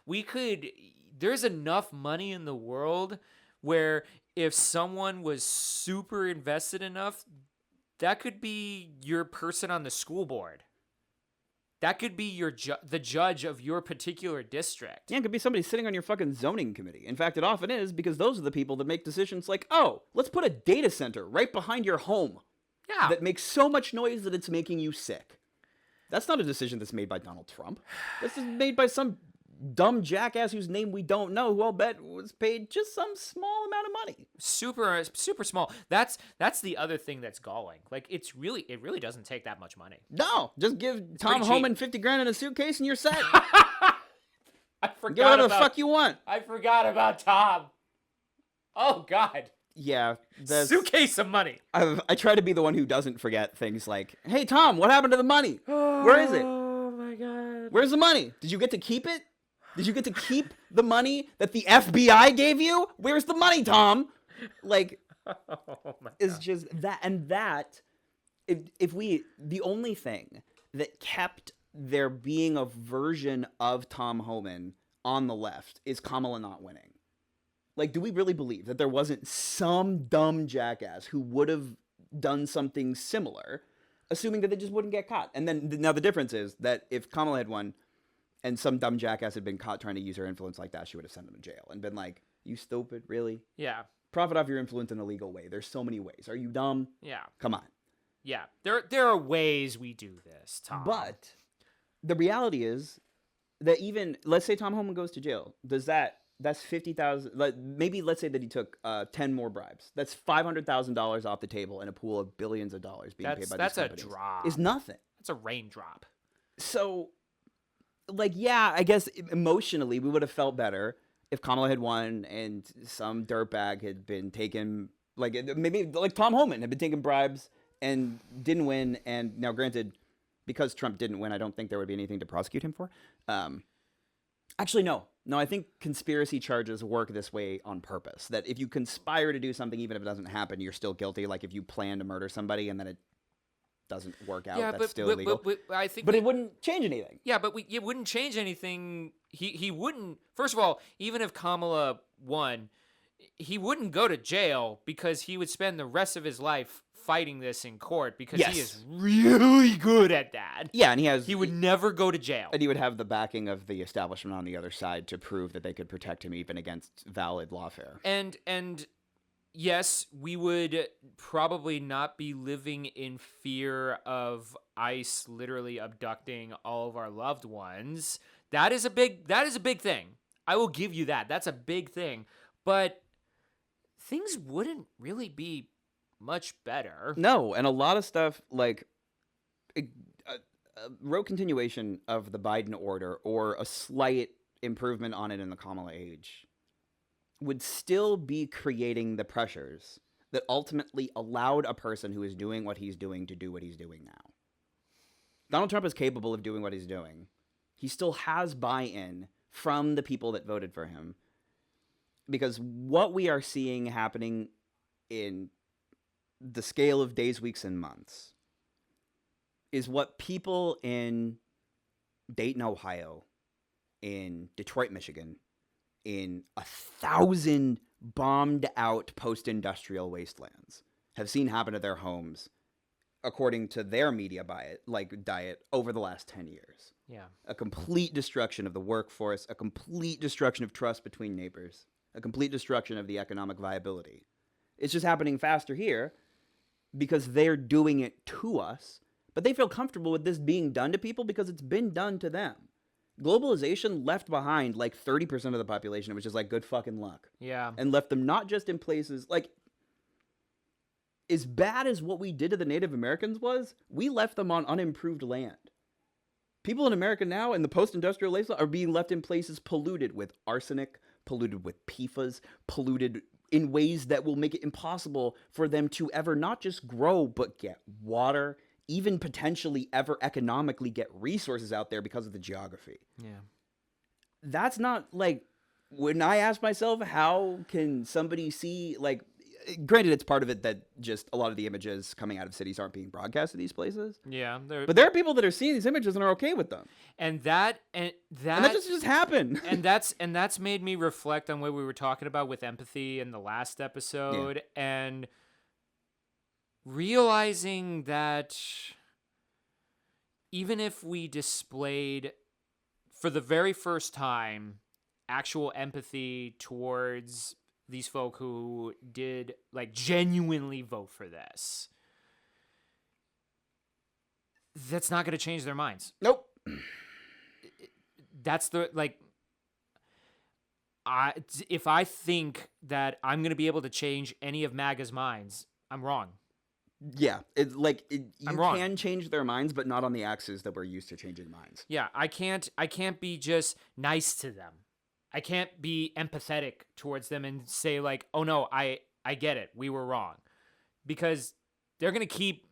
We could there's enough money in the world where if someone was super invested enough, that could be your person on the school board. That could be your the judge of your particular district. Yeah, it could be somebody sitting on your fucking zoning committee. In fact, it often is because those are the people that make decisions like, oh, let's put a data center right behind your home Yeah. that makes so much noise that it's making you sick. That's not a decision that's made by Donald Trump. This is made by some dumb jackass whose name we don't know, who I'll bet was paid just some small amount of money. super small. That's the other thing that's galling. Like it really doesn't take that much money. No, just give Tom pretty Homan 50 grand in a suitcase and you're set. I forgot Get whatever the fuck you want. I forgot about Tom. Oh God. Yeah, Suitcase of money. I try to be the one who doesn't forget things like, hey Tom, what happened to the money? Where is it? Oh my God. Where's the money? Did you get to keep it? Did you get to keep the money that the FBI gave you? Where's the money, Tom? Like, Oh my it's God. just that, and that, the only thing that kept there being a version of Tom Homan on the left is Kamala not winning. Like, do we really believe that there wasn't some dumb jackass who would have done something similar, assuming that they just wouldn't get caught? And then, now the difference is that if Kamala had won, and some dumb jackass had been caught trying to use her influence like that, she would have sent him to jail and been like, you stupid, really? Yeah. Profit off your influence in a legal way. There's so many ways. Are you dumb? Yeah. Come on. Yeah. There are ways we do this, Tom. But the reality is that even, let's say Tom Homan goes to jail. That's 50,000, maybe let's say that he took 10 more bribes. That's $500,000 off the table in a pool of billions of dollars being paid by that's these a companies. drop. It's nothing. That's a raindrop. So, like, yeah, I guess emotionally we would have felt better if Kamala had won and some dirtbag had been taken, like, maybe like Tom Homan had been taking bribes and didn't win. And now, granted, because Trump didn't win, I don't think there would be anything to prosecute him for. Actually, no. No, I think conspiracy charges work this way on purpose. That if you conspire to do something, even if it doesn't happen, you're still guilty. Like if you plan to murder somebody and then it doesn't work out, that's still illegal. But I think But it wouldn't change anything. Yeah, but it wouldn't change anything. He wouldn't. First of all, even if Kamala won, he wouldn't go to jail because he would spend the rest of his life fighting this in court because he is really good at that. Yeah, and He would never go to jail. And he would have the backing of the establishment on the other side to prove that they could protect him even against valid lawfare. And yes, we would probably not be living in fear of ICE literally abducting all of our loved ones. That is a big thing. I will give you that. That's a big thing. But things wouldn't really be much better. No, and a lot of stuff like a rote continuation of the Biden order or a slight improvement on it in the Kamala age would still be creating the pressures that ultimately allowed a person who is doing what he's doing to do what he's doing now. Donald Trump is capable of doing what he's doing. He still has buy-in from the people that voted for him. Because what we are seeing happening in the scale of days, weeks, and months is what people in Dayton, Ohio, in Detroit, Michigan, in 1,000 bombed out post-industrial wastelands have seen happen to their homes, according to their media diet over the last 10 years. Yeah. A complete destruction of the workforce, a complete destruction of trust between neighbors, a complete destruction of the economic viability. It's just happening faster here because they're doing it to us, but they feel comfortable with this being done to people because it's been done to them. Globalization left behind like 30% of the population, which is like good fucking luck. Yeah. And left them not just in places like, as bad as what we did to the Native Americans was, we left them on unimproved land. People in America now in the post-industrial wasteland are being left in places polluted with arsenic, polluted with PFAS, polluted in ways that will make it impossible for them to ever not just grow, but get water, even potentially ever economically get resources out there because of the geography. Yeah. That's not like, when I ask myself, how can somebody see, like, granted, it's part of it that just a lot of the images coming out of cities aren't being broadcast to these places. Yeah. But there are people that are seeing these images and are okay with them. And that just happened. and that's made me reflect on what we were talking about with empathy in the last episode, and realizing that even if we displayed for the very first time actual empathy towards these folk who did like genuinely vote for this, that's not going to change their minds. Nope. That's the, like, if I think that I'm going to be able to change any of MAGA's minds, I'm wrong. Yeah, you I'm wrong. can change their minds, but not on the axes that we're used to changing minds. Yeah, I can't be just nice to them. I can't be empathetic towards them and say like, oh no, I get it, we were wrong, because they're gonna keep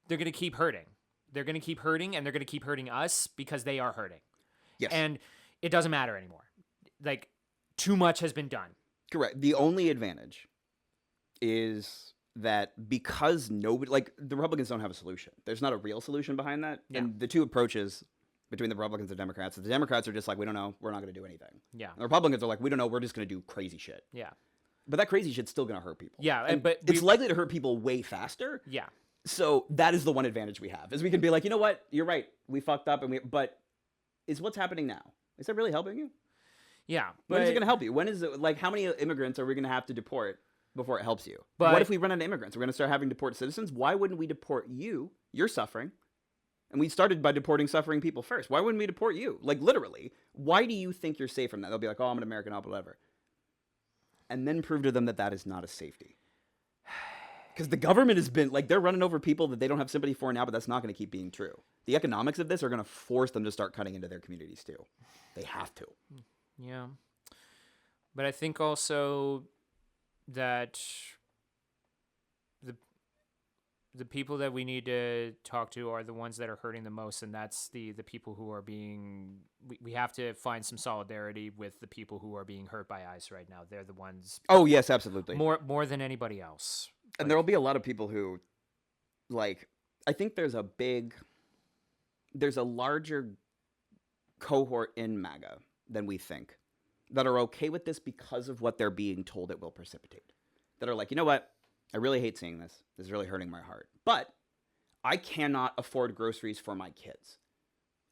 hurting. They're gonna keep hurting, and they're gonna keep hurting us because they are hurting. Yes. And it doesn't matter anymore. Like, too much has been done. Correct. The only advantage is that because nobody, like, the Republicans don't have a solution. There's not a real solution behind that. Yeah. And the two approaches between the Republicans and Democrats, the Democrats are just like, we don't know, we're not going to do anything. Yeah. And the Republicans are like, we don't know, we're just going to do crazy shit. Yeah. But that crazy shit's still going to hurt people. Yeah, but it's likely to hurt people way faster. Yeah. So that is the one advantage we have, is we can be like, you know what, you're right, we fucked up, but is what's happening now, is that really helping you? Yeah. When is it going to help you? When is it, like, how many immigrants are we going to have to deport before it helps you? But what if we run out of immigrants? We're going to start having to deport citizens? Why wouldn't we deport you? You're suffering. And we started by deporting suffering people first. Why wouldn't we deport you? Like, literally. Why do you think you're safe from that? They'll be like, oh, I'm an American, I'll whatever. And then prove to them that that is not a safety. Because the government has been, like, they're running over people that they don't have sympathy for now, but that's not going to keep being true. The economics of this are going to force them to start cutting into their communities, too. They have to. Yeah. But I think also that the people that we need to talk to are the ones that are hurting the most, and that's the people who are being, we have to find some solidarity with the people who are being hurt by ICE right now. They're the ones Oh, yes, absolutely. more than anybody else. And there will be a lot of people who, like, I think there's a larger cohort in MAGA than we think that are okay with this because of what they're being told it will precipitate. That are like, you know what? I really hate seeing this. This is really hurting my heart. But I cannot afford groceries for my kids.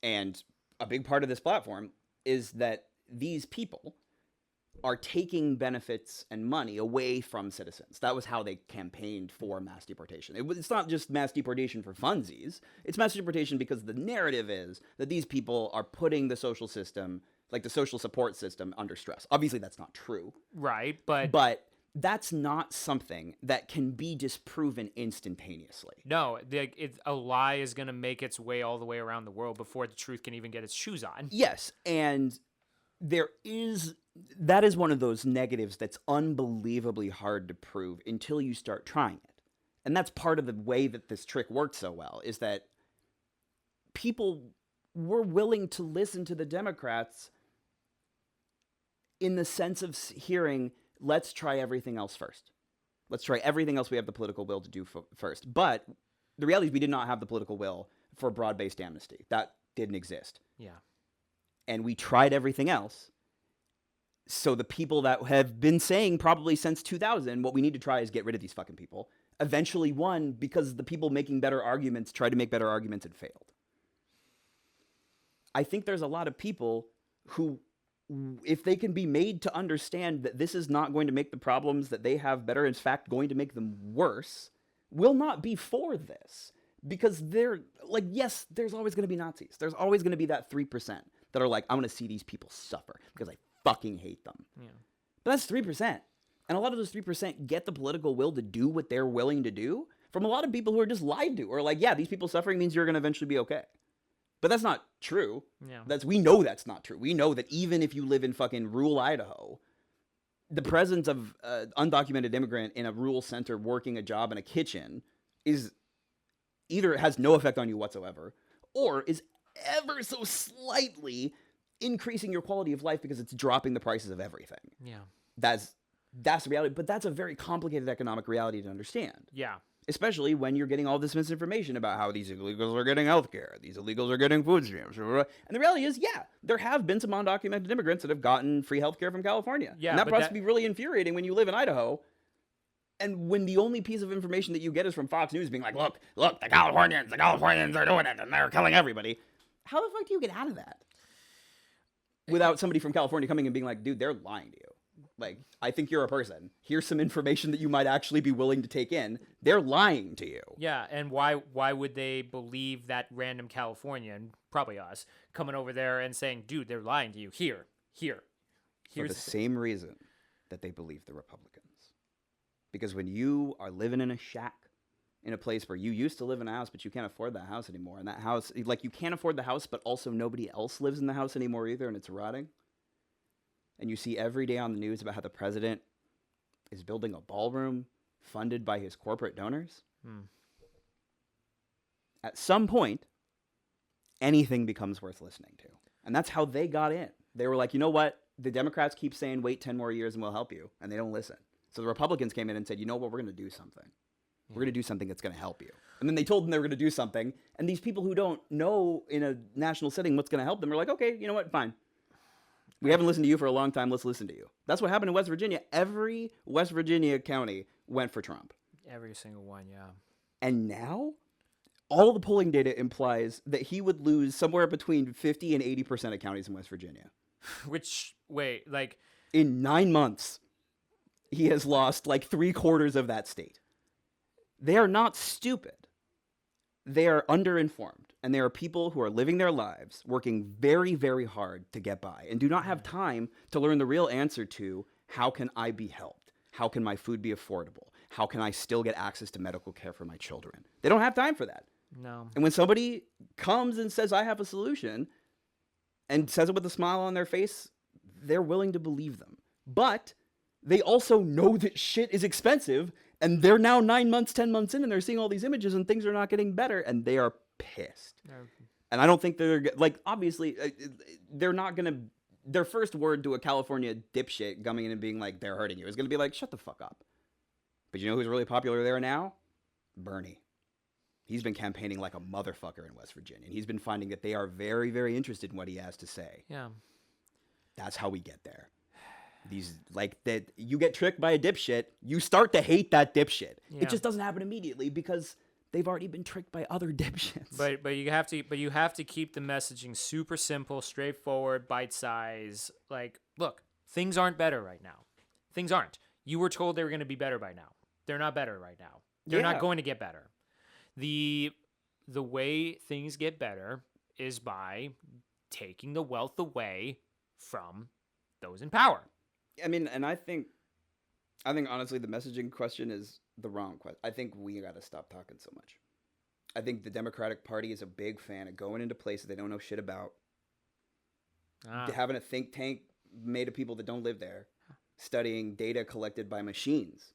And a big part of this platform is that these people are taking benefits and money away from citizens. That was how they campaigned for mass deportation. It's not just mass deportation for funsies. It's mass deportation because the narrative is that these people are putting the social system, like the social support system, under stress. Obviously, that's not true. Right, but that's not something that can be disproven instantaneously. no, a lie is going to make its way all the way around the world before the truth can even get its shoes on. Yes, and that is one of those negatives that's unbelievably hard to prove until you start trying it. And that's part of the way that this trick works so well, is that people were willing to listen to the Democrats in the sense of hearing, let's try everything else first. Let's try everything else we have the political will to do first. But the reality is we did not have the political will for broad-based amnesty. That didn't exist. Yeah. And we tried everything else. So the people that have been saying probably since 2000, what we need to try is get rid of these fucking people, eventually won because the people making better arguments tried to make better arguments and failed. I think there's a lot of people who, if they can be made to understand that this is not going to make the problems that they have better, in fact, going to make them worse, will not be for this. Because they're like, yes, there's always going to be Nazis. There's always going to be that 3% that are like, I want to see these people suffer because I fucking hate them. Yeah. But that's 3%. And a lot of those 3% get the political will to do what they're willing to do from a lot of people who are just lied to, or like, yeah, these people suffering means you're going to eventually be okay. But that's not true. Yeah. We know that's not true. We know that even if you live in fucking rural Idaho, the presence of an undocumented immigrant in a rural center working a job in a kitchen is either has no effect on you whatsoever, or is ever so slightly increasing your quality of life because it's dropping the prices of everything. Yeah. That's the reality, but that's a very complicated economic reality to understand. Yeah. Especially when you're getting all this misinformation about how these illegals are getting healthcare, these illegals are getting food stamps. And the reality is, yeah, there have been some undocumented immigrants that have gotten free healthcare from California. Yeah, and that but must be really infuriating when you live in Idaho. And when the only piece of information that you get is from Fox News being like, look, the Californians are doing it and they're killing everybody. How the fuck do you get out of that? Without somebody from California coming and being like, dude, they're lying to you. Like, I think you're a person. Here's some information that you might actually be willing to take in. They're lying to you. Yeah, and why would they believe that random Californian, probably us, coming over there and saying, dude, they're lying to you. Here's For the same reason that they believe the Republicans. Because when you are living in a shack, in a place where you used to live in a house, but you can't afford that house anymore, and that house, like, you can't afford the house, but also nobody else lives in the house anymore either, and it's rotting. And you see every day on the news about how the president is building a ballroom funded by his corporate donors. At some point, anything becomes worth listening to. And that's how they got in. They were like, you know what? The Democrats keep saying, wait 10 more years and we'll help you. And they don't listen. So the Republicans came in and said, you know what? We're going to do something. We're going to do something that's going to help you. And then they told them they were going to do something. And these people who don't know in a national setting what's going to help them are like, okay, you know what? Fine. We haven't listened to you for a long time. Let's listen to you. That's what happened in West Virginia. Every West Virginia county went for Trump. Every single one, yeah. And now, all the polling data implies that he would lose somewhere between 50 and 80% of counties in West Virginia. Which, wait, like... In 9 months, he has lost like 3/4 of that state. They are not stupid. They are underinformed. And there are people who are living their lives, working very, very hard to get by, and do not have time to learn the real answer to, how can I be helped? How can my food be affordable? How can I still get access to medical care for my children? They don't have time for that. No. And when somebody comes and says, I have a solution, and says it with a smile on their face, they're willing to believe them. But they also know that shit is expensive, and they're now 9 months, 10 months in, and they're seeing all these images, and things are not getting better, and they are pissed. And I don't think they're, like, obviously, they're not going to, their first word to a California dipshit coming in and being like, they're hurting you, is going to be like, shut the fuck up. But you know who's really popular there now? Bernie. He's been campaigning like a motherfucker in West Virginia, and he's been finding that they are very, very interested in what he has to say. Yeah. That's how we get there. These, like, that you get tricked by a dipshit, you start to hate that dipshit. Yeah. It just doesn't happen immediately because they've already been tricked by other dipshits. But you have to keep the messaging super simple, straightforward, bite size. Like, look, things aren't better right now. Things aren't. You were told they were going to be better by now. They're not better right now. They're not going to get better. The way things get better is by taking the wealth away from those in power. I mean, and I think honestly the messaging question is the wrong question. I think we got to stop talking so much. I think the Democratic Party is a big fan of going into places they don't know shit about. Having a think tank made of people that don't live there, studying data collected by machines,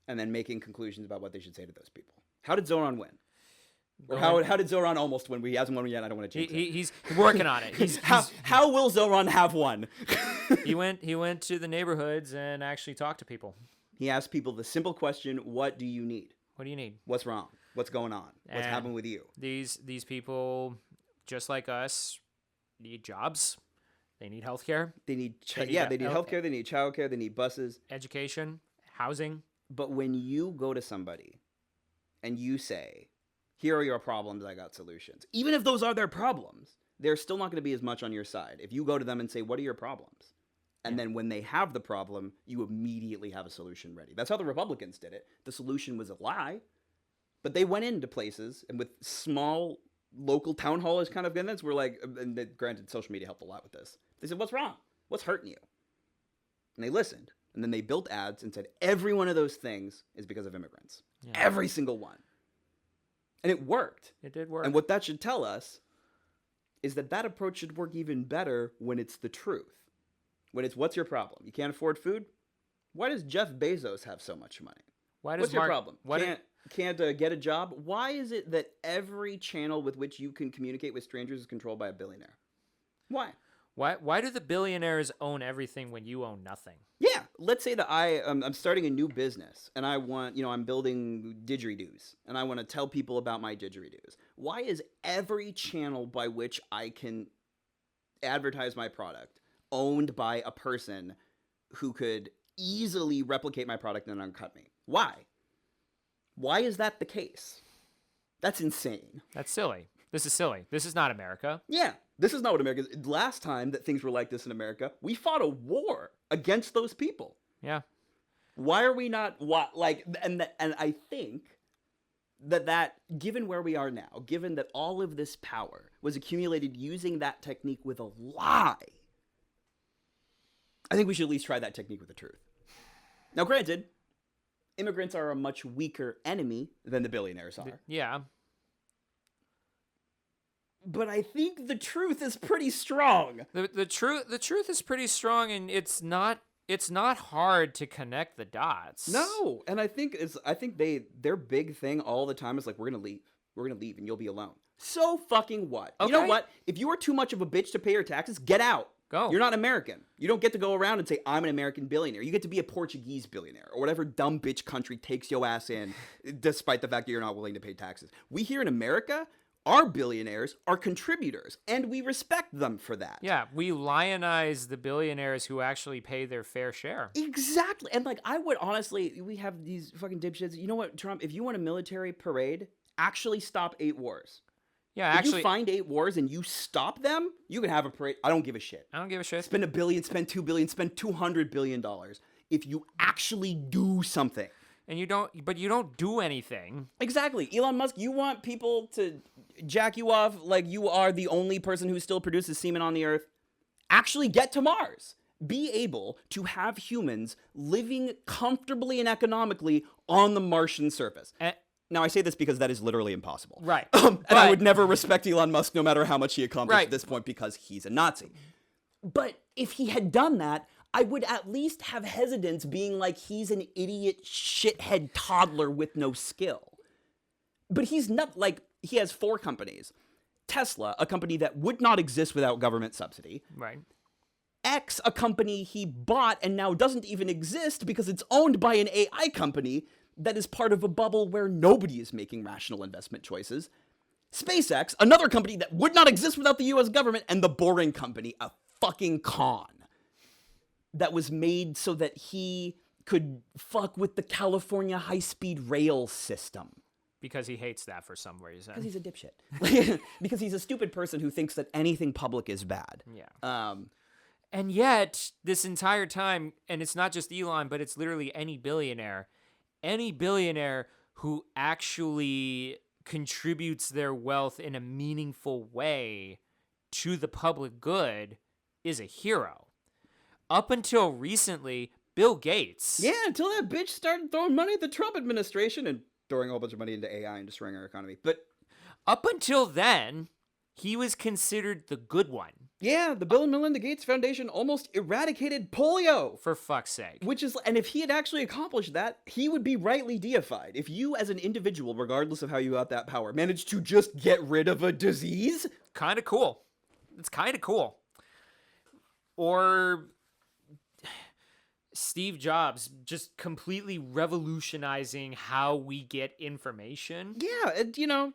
and then making conclusions about what they should say to those people. How did Zoran win? Or how did Zoran almost win? He hasn't won yet. I don't want to change it. He's working on it. How will Zoran have won? He went to the neighborhoods and actually talked to people. He asked people the simple question, what do you need? What do you need? What's wrong? What's going on? What's happening with you? These people, just like us, need jobs. They need healthcare. They need They need healthcare, they need childcare, they need buses. Education, housing. But when you go to somebody and you say, here are your problems, I got solutions. Even if those are their problems, they're still not going to be as much on your side. If you go to them and say, what are your problems? And then when they have the problem, you immediately have a solution ready. That's how the Republicans did it. The solution was a lie. But they went into places and with small local town halls kind of events were like, and granted, social media helped a lot with this. They said, what's wrong? What's hurting you? And they listened. And then they built ads and said, every one of those things is because of immigrants. Yeah. Every single one. And it worked. It did work. And what that should tell us is that approach should work even better when it's the truth. When it's, what's your problem? You can't afford food? Why does Jeff Bezos have so much money? What's your problem? Can't get a job? Why is it that every channel with which you can communicate with strangers is controlled by a billionaire? Why? Why do the billionaires own everything when you own nothing? Yeah, let's say that I'm starting a new business and I want, I'm building didgeridoos and I want to tell people about my didgeridoos. Why is every channel by which I can advertise my product owned by a person who could easily replicate my product and uncut me? Why? Why is that the case? That's insane. That's silly. This is silly. This is not America. Yeah, this is not what America is. Last time that things were like this in America, we fought a war against those people. Yeah. Why are we not and I think that given where we are now, given that all of this power was accumulated using that technique with a lie, I think we should at least try that technique with the truth. Now, granted, immigrants are a much weaker enemy than the billionaires are. Yeah. But I think the truth is pretty strong. The truth is pretty strong, and it's not hard to connect the dots. No, and I think their big thing all the time is like, we're gonna leave, and you'll be alone. So fucking what? Okay. You know what? If you are too much of a bitch to pay your taxes, get out. Go. You're not American. You don't get to go around and say, I'm an American billionaire. You get to be a Portuguese billionaire or whatever dumb bitch country takes your ass in, despite the fact that you're not willing to pay taxes. We here in America, our billionaires are contributors, and we respect them for that. Yeah, we lionize the billionaires who actually pay their fair share. Exactly. And I would honestly, we have these fucking dipshits. You know what, Trump, if you want a military parade, actually stop 8 wars. Yeah, if you find 8 wars and you stop them, you can have a parade. I don't give a shit. I don't give a shit. Spend $1 billion, spend $2 billion, spend $200 billion. If you actually do something. And you don't do anything. Exactly. Elon Musk, you want people to jack you off like you are the only person who still produces semen on the earth? Actually get to Mars. Be able to have humans living comfortably and economically on the Martian surface. Now, I say this because that is literally impossible. Right. And I would never respect Elon Musk no matter how much he accomplished at this point because he's a Nazi. But if he had done that, I would at least have hesitance being like he's an idiot shithead toddler with no skill. But he's not he has 4 companies. Tesla, a company that would not exist without government subsidy. Right. X, a company he bought and now doesn't even exist because it's owned by an AI company that is part of a bubble where nobody is making rational investment choices. SpaceX, another company that would not exist without the US government, and The Boring Company, a fucking con that was made so that he could fuck with the California high-speed rail system. Because he hates that for some reason. Because he's a dipshit. Because he's a stupid person who thinks that anything public is bad. Yeah. And yet, this entire time, and it's not just Elon, but it's literally any billionaire who actually contributes their wealth in a meaningful way to the public good is a hero. Up until recently, Bill Gates. Yeah, until that bitch started throwing money at the Trump administration and throwing a whole bunch of money into AI and destroying our economy. But up until then, he was considered the good one. Yeah, the Bill and Melinda Gates Foundation almost eradicated polio. For fuck's sake. And if he had actually accomplished that, he would be rightly deified. If you as an individual, regardless of how you got that power, managed to just get rid of a disease. Kind of cool. It's kind of cool. Or Steve Jobs just completely revolutionizing how we get information. Yeah,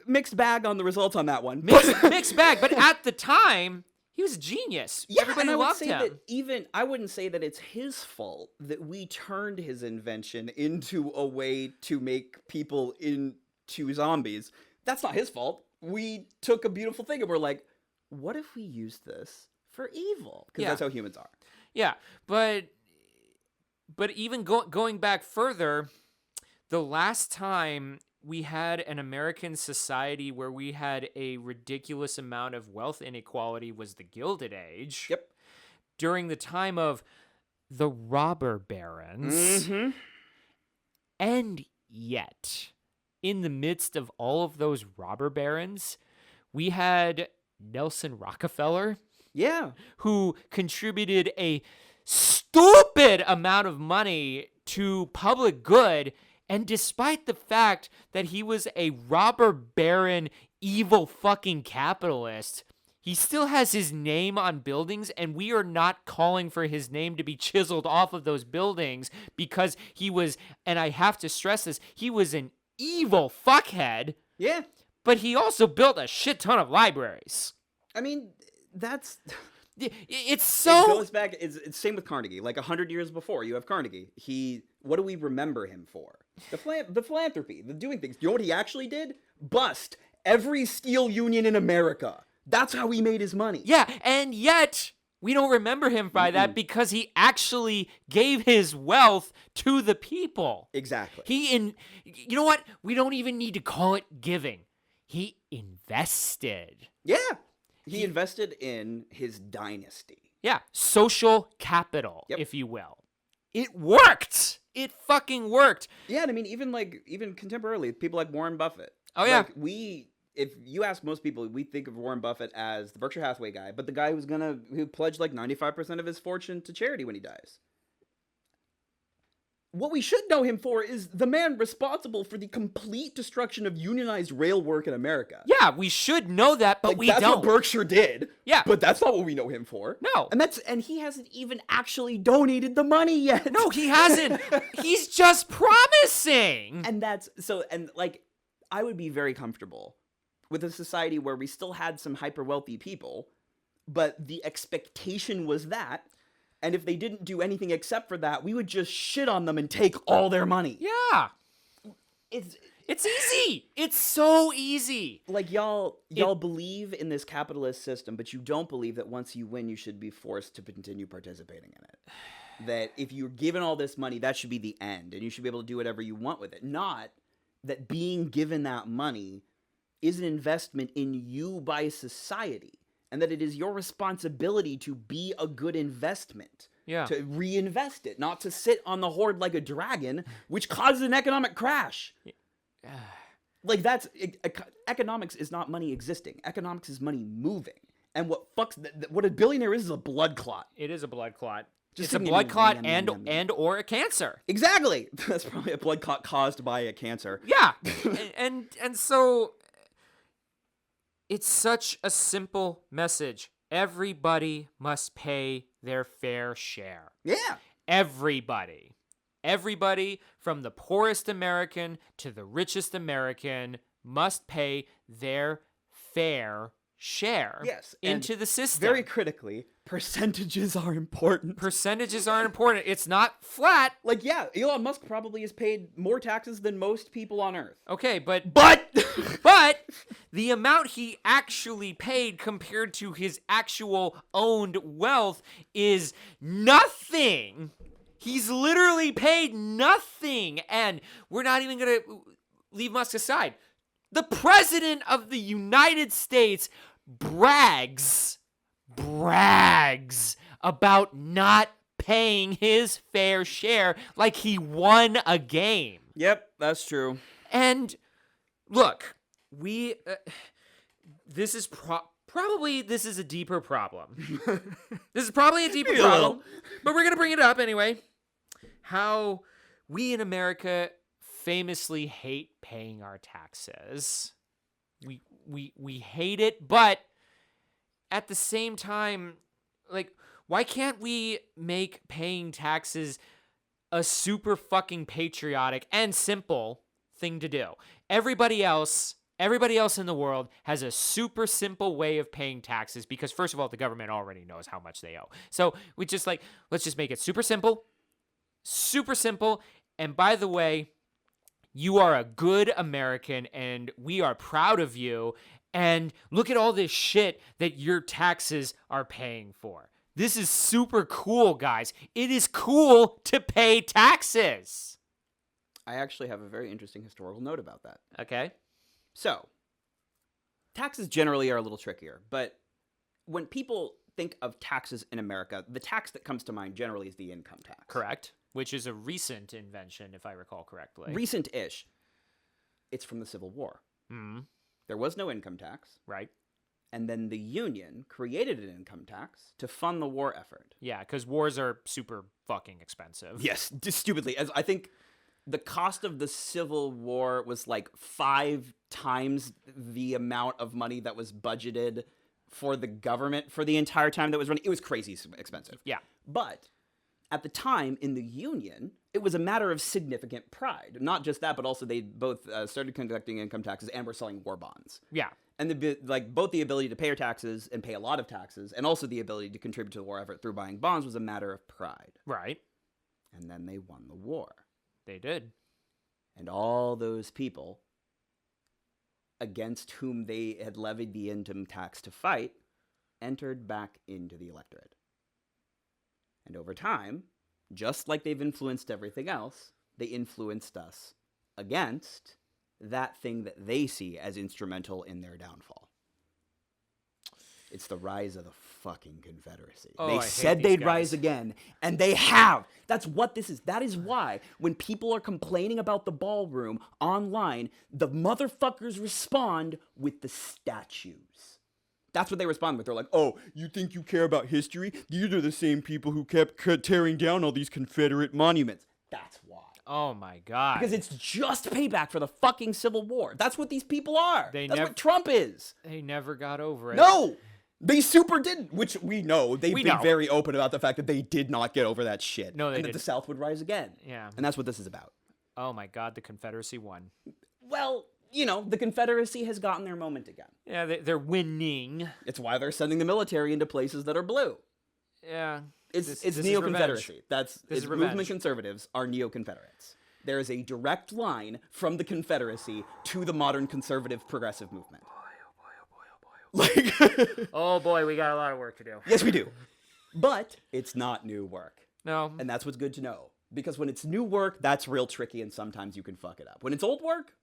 mixed bag on the results on that one. Mixed bag, but at the time, he was a genius. Yeah, Everybody and I would loved say him. that I wouldn't say that it's his fault that we turned his invention into a way to make people into zombies. That's not his fault. We took a beautiful thing and we're like, what if we use this for evil? Because that's how humans are. Yeah, but even going back further, the last time we had an American society where we had a ridiculous amount of wealth inequality was the Gilded Age. Yep. During the time of the robber barons. Mm-hmm. And yet, in the midst of all of those robber barons, we had Nelson Rockefeller. Yeah. Who contributed a stupid amount of money to public good. And despite the fact that he was a robber baron, evil fucking capitalist, he still has his name on buildings, and we are not calling for his name to be chiseled off of those buildings because he was, and I have to stress this, he was an evil fuckhead. Yeah. But he also built a shit ton of libraries. I mean, that's... It's so... It goes back, it's same with Carnegie. Like 100 years before, you have Carnegie. What do we remember him for? The philanthropy, the doing things. You know what he actually did? Bust every steel union in America. That's how he made his money. Yeah, and yet we don't remember him by that because he actually gave his wealth to the people. Exactly. You know what? We don't even need to call it giving. He invested. Yeah. He invested in his dynasty. Yeah, social capital, Yep. if you will. It worked. It fucking worked. Yeah, and I mean, even contemporarily, people like Warren Buffett. Oh, yeah. If you ask most people, we think of Warren Buffett as the Berkshire Hathaway guy, but the guy who pledged like 95% of his fortune to charity when he dies. What we should know him for is the man responsible for the complete destruction of unionized rail work in America. Yeah, we should know that, but we that's don't. What Berkshire did. Yeah. But that's not what we know him for. No. And he hasn't even actually donated the money yet. No, he hasn't. He's just promising. I would be very comfortable with a society where we still had some hyper wealthy people, but the expectation was that, and if they didn't do anything except for that, we would just shit on them and take all their money. Yeah. It's easy. It's so easy. Like y'all believe in this capitalist system, but you don't believe that once you win, you should be forced to continue participating in it. That if you're given all this money, that should be the end, and you should be able to do whatever you want with it. Not that being given that money is an investment in you by society, and that it is your responsibility to be a good investment. Yeah. To reinvest it, not to sit on the hoard like a dragon, which causes an economic crash. Like economics is not money existing. Economics is money moving. And what a billionaire is a blood clot. It is a blood clot. Just it's a blood clot and or a cancer. Exactly. That's probably a blood clot caused by a cancer. Yeah. and so it's such a simple message. Everybody must pay their fair share. Yeah. Everybody. Everybody from the poorest American to the richest American must pay their fair share into the system. Very critically, percentages are important. Percentages aren't important. It's not flat. Like, yeah, Elon Musk probably has paid more taxes than most people on Earth. Okay, but the amount he actually paid compared to his actual owned wealth is nothing. He's literally paid nothing. And we're not even going to leave Musk aside. The president of the United States brags about not paying his fair share like he won a game. Yep, that's true. And look, this is probably a deeper problem. This is probably a deeper problem, but we're going to bring it up anyway. How we in America famously hate paying our taxes. We hate it, but at the same time, like, Why can't we make paying taxes a super fucking patriotic and simple thing to do? Everybody else in the world has a super simple way of paying taxes because, first of all, the government already knows how much they owe. So we just let's just make it super simple. Super simple. And by the way, you are a good American and we are proud of you. And look at all this shit that your taxes are paying for. This is super cool, guys. It is cool to pay taxes. I actually have a very interesting historical note about that. Okay. So, taxes generally are a little trickier, but when people think of taxes in America, the tax that comes to mind generally is the income tax. Correct. Which is a recent invention, if I recall correctly. Recent-ish. It's from the Civil War. Mm. There was no income tax. Right. And then the Union created an income tax to fund the war effort. Yeah, because wars are super fucking expensive. Yes, just stupidly. As I think the cost of the Civil War was like 5 times the amount of money that was budgeted for the government for the entire time that was running. It was crazy expensive. Yeah. But at the time in the Union, it was a matter of significant pride. Not just that, but also they both started conducting income taxes and were selling war bonds. Yeah. And both the ability to pay your taxes and pay a lot of taxes, and also the ability to contribute to the war effort through buying bonds was a matter of pride. Right. And then they won the war. They did. And all those people against whom they had levied the income tax to fight entered back into the electorate. And over time, just like they've influenced everything else, they influenced us against that thing that they see as instrumental in their downfall. It's the rise of the fucking Confederacy. Oh, they I hate said these they'd guys. rise again, and they have. That's what this is. That is why when people are complaining about the ballroom online, the motherfuckers respond with the statues. That's what they respond with. They're like, oh, you think you care about history? These are the same people who kept tearing down all these Confederate monuments. That's why. Oh my god. Because it's just payback for the fucking Civil War. That's what these people are. They That's what Trump is. They never got over it. No! They super didn't, which we know. They've We been know. very open about the fact that they did not get over that shit. No, they And that the didn't. South would rise again. Yeah. And that's what this is about. Oh my god, the Confederacy won. Well, you know, the Confederacy has gotten their moment again. Yeah, they're winning. It's why they're sending the military into places that are blue. Yeah. It's This is neo-Confederacy. revenge. This is movement revenge. conservatives are neo-Confederates. There is a direct line from the Confederacy to the modern conservative progressive movement. Like, Oh boy, we got a lot of work to do. yes, we do. But it's not new work. No. And that's what's good to know. Because when it's new work, that's real tricky and sometimes you can fuck it up. When it's old work,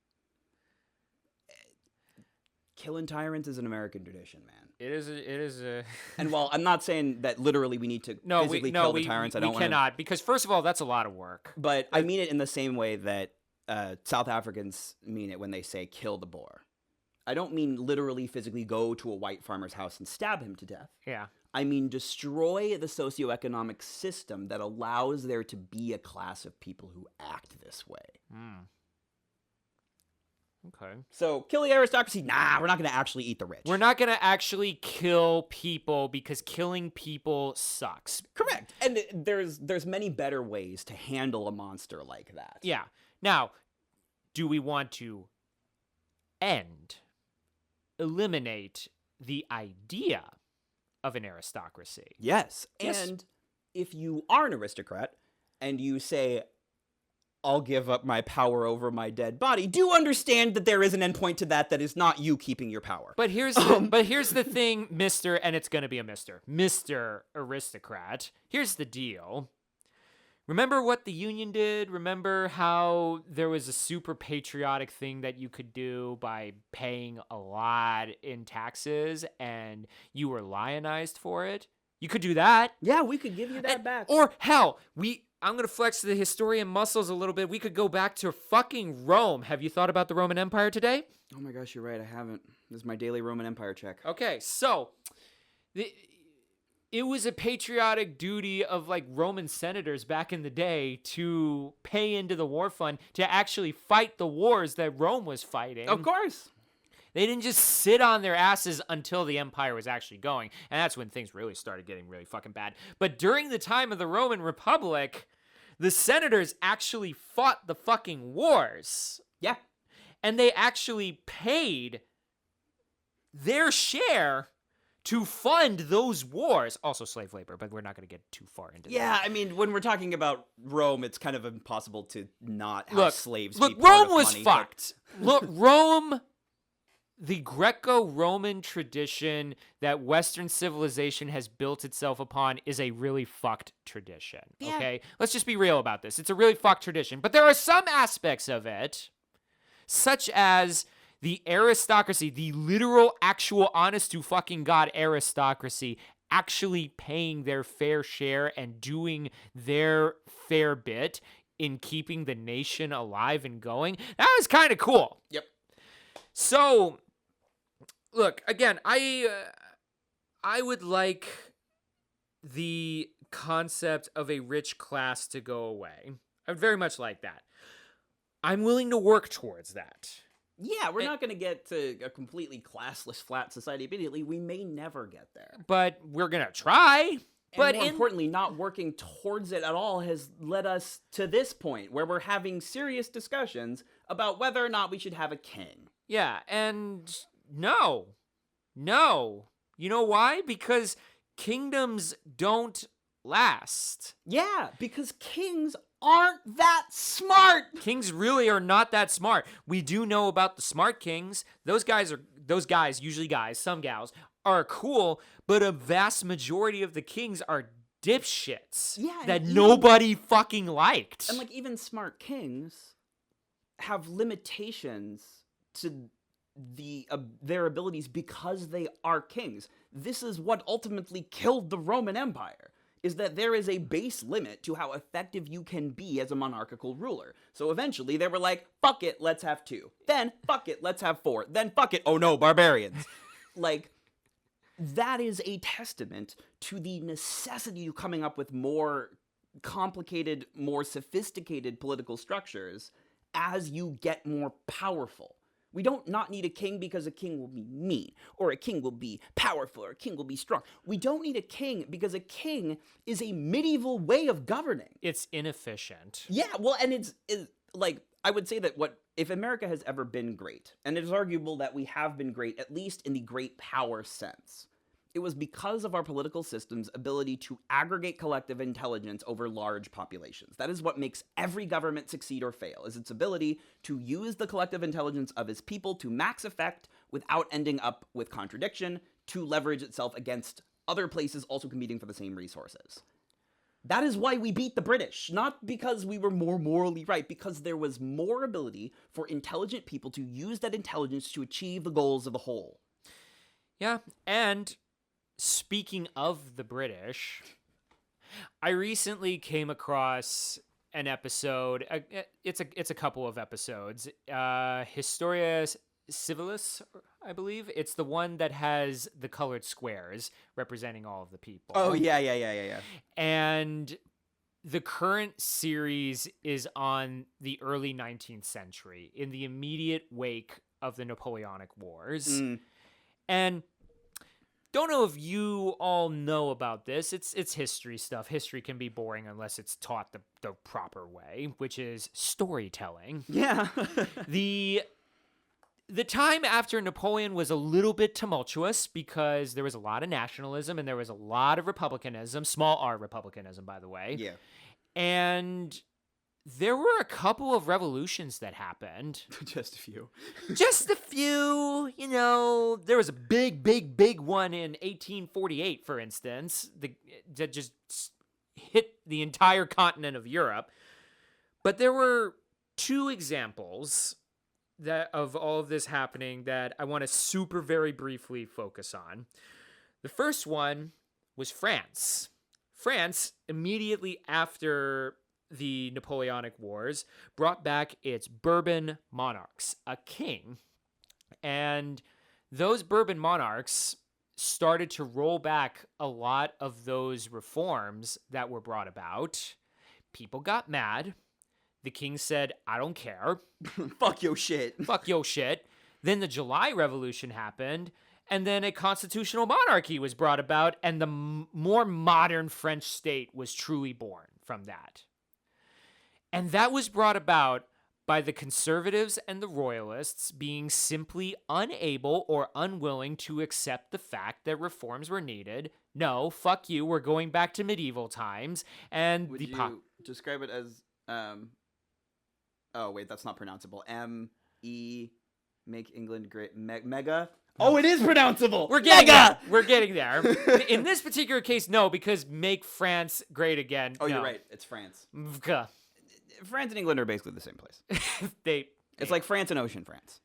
killing tyrants is an American tradition, man. It is a And while I'm not saying that literally we need to physically kill the tyrants, I don't we want to. cannot because first of all, that's a lot of work. But I mean it in the same way that South Africans mean it when they say kill the Boer. I don't mean literally physically go to a white farmer's house and stab him to death. Yeah. I mean destroy the socioeconomic system that allows there to be a class of people who act this way. Okay. So kill the aristocracy? Nah, we're not going to actually eat the rich. We're not going to actually kill people because killing people sucks. Correct. And there's many better ways to handle a monster like that. Yeah. Now, do we want to eliminate the idea of an aristocracy? Yes. Yes. And if you are an aristocrat and you say, I'll give up my power over my dead body, do understand that there is an endpoint to that is not you keeping your power. But here's the thing, Mr. and it's going to be a Mr. Aristocrat. Here's the deal. Remember what the Union did? Remember how there was a super patriotic thing that you could do by paying a lot in taxes and you were lionized for it? You could do that. Yeah, we could give you that back. Or hell, I'm going to flex the historian muscles a little bit. We could go back to fucking Rome. Have you thought about the Roman Empire today? Oh my gosh, you're right. I haven't. This is my daily Roman Empire check. Okay, so it was a patriotic duty of like Roman senators back in the day to pay into the war fund to actually fight the wars that Rome was fighting. Of course. They didn't just sit on their asses until the empire was actually going. And that's when things really started getting really fucking bad. But during the time of the Roman Republic, the senators actually fought the fucking wars. Yeah. And they actually paid their share to fund those wars. Also slave labor, but we're not going to get too far into that. Yeah, I mean, when we're talking about Rome, it's kind of impossible to not have slaves be Look, part Rome of was money, fucked. Look, Rome, the Greco-Roman tradition that Western civilization has built itself upon is a really fucked tradition, okay? Let's just be real about this. It's a really fucked tradition. But there are some aspects of it, such as the aristocracy, the literal, actual, honest-to-fucking-God aristocracy, actually paying their fair share and doing their fair bit in keeping the nation alive and going. That was kind of cool. Yep. So, look, again, I would like the concept of a rich class to go away. I would very much like that. I'm willing to work towards that. Yeah, we're not going to get to a completely classless, flat society immediately. We may never get there. But we're going to try. But more importantly, not working towards it at all has led us to this point where we're having serious discussions about whether or not we should have a king. Yeah, and no. You know why? Because kingdoms don't last. Yeah, because kings aren't that smart. Kings really are not that smart. We do know about the smart kings. Those guys, usually guys, some gals, are cool, but a vast majority of the kings are dipshits that nobody fucking liked. And like even smart kings have limitations to their abilities because they are kings. This is what ultimately killed the Roman Empire. Is that there is a base limit to how effective you can be as a monarchical ruler. So eventually they were like, fuck it, let's have 2. Then, fuck it, let's have 4. Then, fuck it, oh no, barbarians. Like, that is a testament to the necessity of coming up with more complicated, more sophisticated political structures as you get more powerful. We don't not need a king because a king will be mean, or a king will be powerful, or a king will be strong. We don't need a king because a king is a medieval way of governing. It's inefficient. Yeah, well, and it's like, I would say that if America has ever been great, and it is arguable that we have been great, at least in the great power sense, it was because of our political system's ability to aggregate collective intelligence over large populations. That is what makes every government succeed or fail, is its ability to use the collective intelligence of its people to max effect without ending up with contradiction, to leverage itself against other places also competing for the same resources. That is why we beat the British, not because we were more morally right, because there was more ability for intelligent people to use that intelligence to achieve the goals of the whole. Yeah, and speaking of the British, I recently came across an episode. It's a couple of episodes. Historia Civilis, I believe. It's the one that has the colored squares representing all of the people. Oh yeah. And the current series is on the early 19th century, in the immediate wake of the Napoleonic Wars, and don't know if you all know about this. It's history stuff. History can be boring unless it's taught the proper way, which is storytelling. Yeah. The time after Napoleon was a little bit tumultuous because there was a lot of nationalism and there was a lot of republicanism, small r republicanism, by the way. Yeah. And there were a couple of revolutions that happened. Just a few. Just a few, you know. There was a big one in 1848, for instance, that just hit the entire continent of Europe. But there were 2 examples of all of this happening that I want to super very briefly focus on. The first one was France. France, immediately after the Napoleonic Wars, brought back its Bourbon monarchs, a king. And those Bourbon monarchs started to roll back a lot of those reforms that were brought about. People got mad. The king said, I don't care. Fuck your shit. Fuck your shit. Then the July Revolution happened, and then a constitutional monarchy was brought about, and the more modern French state was truly born from that. And that was brought about by the conservatives and the royalists being simply unable or unwilling to accept the fact that reforms were needed. No, fuck you, we're going back to medieval times. And Would you describe it as, oh, wait, that's not pronounceable. M-E, make England great, mega? Oh, it is pronounceable! We're getting there. We're getting there. In this particular case, no, because make France great again. Oh, no. you're right. It's France. Mvka. France and England are basically the same place. It's like France and Ocean France.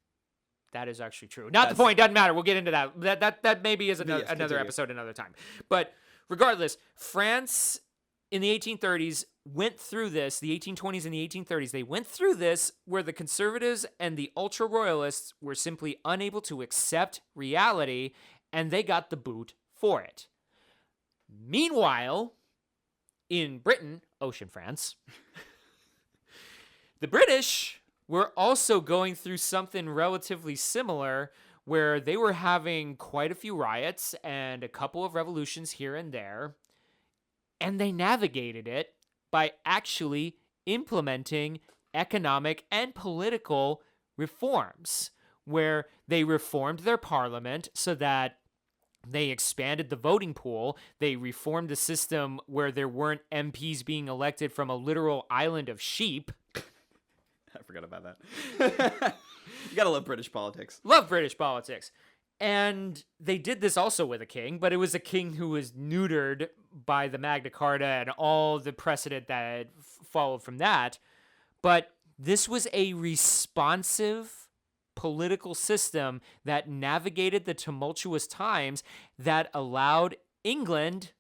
That is actually true. Not the point. Doesn't matter. We'll get into that. That maybe is another episode another time. But regardless, France in the 1830s went through this. The 1820s and the 1830s, they went through this where the conservatives and the ultra royalists were simply unable to accept reality, and they got the boot for it. Meanwhile, in Britain, Ocean France, the British were also going through something relatively similar where they were having quite a few riots and a couple of revolutions here and there, and they navigated it by actually implementing economic and political reforms, where they reformed their parliament so that they expanded the voting pool. They reformed the system where there weren't MPs being elected from a literal island of sheep. I forgot about that. You gotta love British politics. Love British politics. And they did this also with a king, but it was a king who was neutered by the Magna Carta and all the precedent that followed from that. But this was a responsive political system that navigated the tumultuous times that allowed England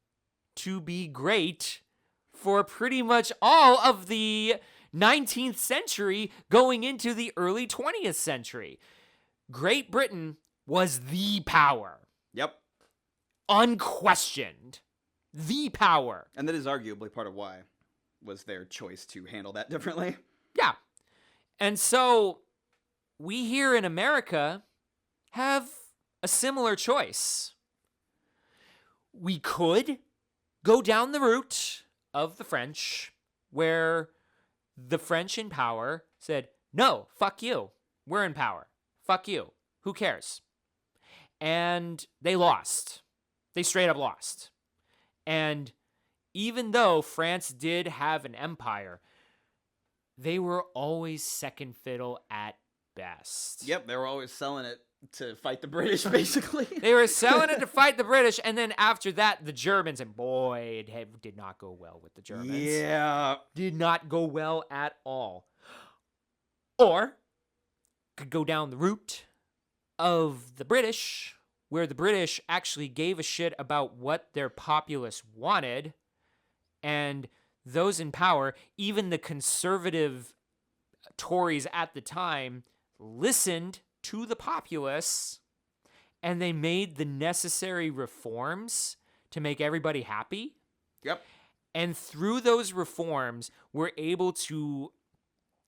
to be great for pretty much all of the 19th century going into the early 20th century. Great Britain was the power. Yep. Unquestioned. The power. And that is arguably part of why was their choice to handle that differently. Yeah. And so we here in America have a similar choice. We could go down the route of the French, where the French in power said, no, fuck you. We're in power. Fuck you. Who cares? And they lost. They straight up lost. And even though France did have an empire, they were always second fiddle at best. Yep, they were always selling it to fight the British, basically. They were selling it to fight the British, and then after that, the Germans, and boy, it did not go well with the Germans. Yeah. Did not go well at all. Or could go down the route of the British, where the British actually gave a shit about what their populace wanted, and those in power, even the conservative Tories at the time, listened to the populace, and they made the necessary reforms to make everybody happy. Yep. And through those reforms, we're able to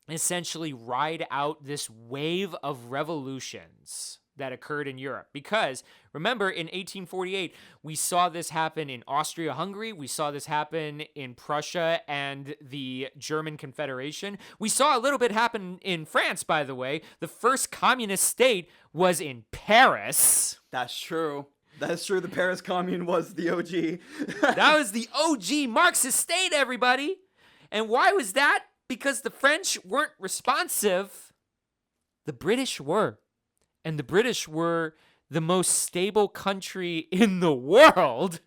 essentially ride out this wave of revolutions that occurred in Europe. Because remember, in 1848, we saw this happen in Austria-Hungary. We saw this happen in Prussia and the German Confederation. We saw a little bit happen in France, by the way. The first communist state was in Paris. That's true. That's true. The Paris Commune was the OG. That was the OG Marxist state, everybody. And why was that? Because the French weren't responsive. The British were. And the British were the most stable country in the world.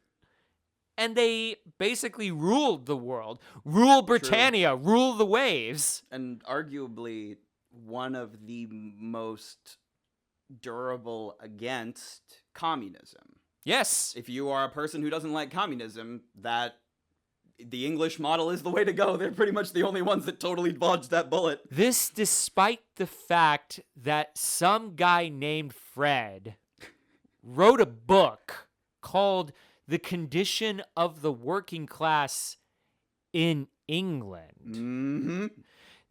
And they basically ruled the world. Rule Britannia, rule the waves. And arguably one of the most durable against communism. Yes. If you are a person who doesn't like communism, that the English model is the way to go. They're pretty much the only ones that totally dodged that bullet. This despite the fact that some guy named Fred wrote a book called The Condition of the Working Class in England. Mm-hmm.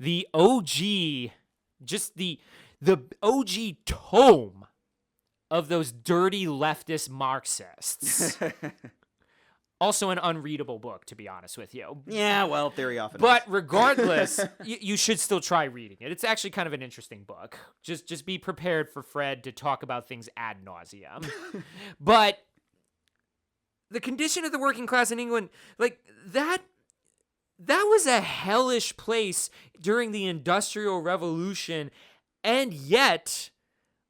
The OG, just the the OG tome of those dirty leftist Marxists. Also an unreadable book, to be honest with you. Yeah, well, theory often But is. regardless, you should still try reading it. It's actually kind of an interesting book. Just be prepared for Fred to talk about things ad nauseum. But the condition of the working class in England, like that was a hellish place during the Industrial Revolution, and yet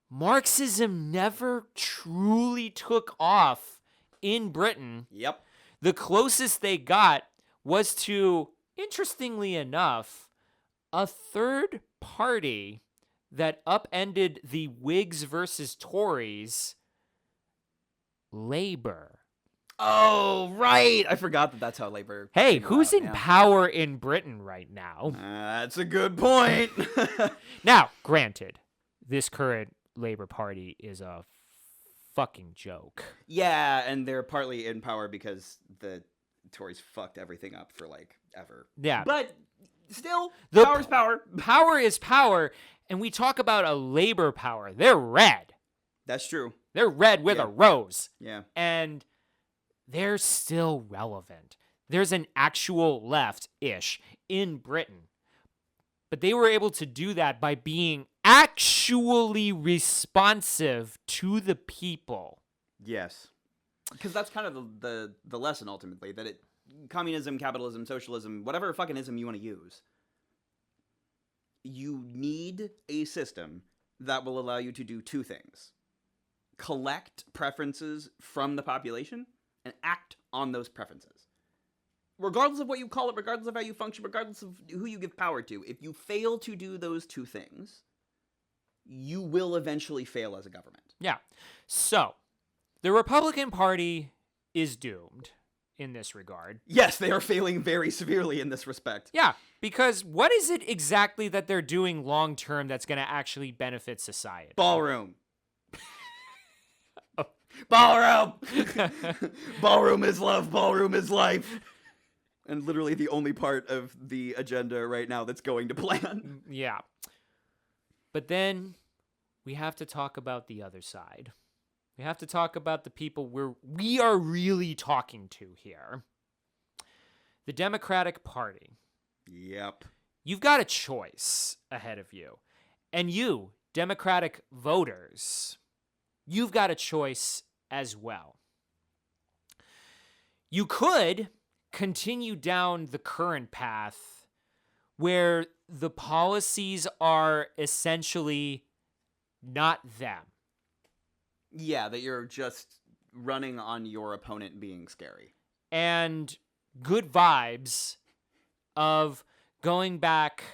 Marxism never truly took off in Britain. Yep. The closest they got was to, interestingly enough, a third party that upended the Whigs versus Tories, Labour. Oh, right. I forgot that that's how Labor. Hey, came who's about, in yeah. power in Britain right now? That's a good point. Now, granted, this current Labour Party is a fucking joke. Yeah, and they're partly in power because the Tories fucked everything up for like ever. Yeah. But still, The power's power. Power is power, and we talk about a Labour power. They're red. That's true. They're red with Yeah. a rose. Yeah. And they're still relevant. There's an actual left-ish in Britain. But they were able to do that by being actually responsive to the people. Yes. Because that's kind of the lesson ultimately, that communism, capitalism, socialism, whatever fucking ism you want to use, you need a system that will allow you to do two things: collect preferences from the population and act on those preferences. Regardless of what you call it, regardless of how you function, regardless of who you give power to, if you fail to do those two things, you will eventually fail as a government. Yeah. So, the Republican Party is doomed in this regard. Yes, they are failing very severely in this respect. Yeah, because what is it exactly that they're doing long term that's going to actually benefit society? Ballroom. Ballroom! Ballroom is love, ballroom is life. And literally the only part of the agenda right now that's going to plan. Yeah. But then we have to talk about the other side. We have to talk about the people we are really talking to here. The Democratic Party. Yep. You've got a choice ahead of you. And you, Democratic voters, you've got a choice as well. You could continue down the current path where the policies are essentially not them. Yeah, that you're just running on your opponent being scary. And good vibes of going back.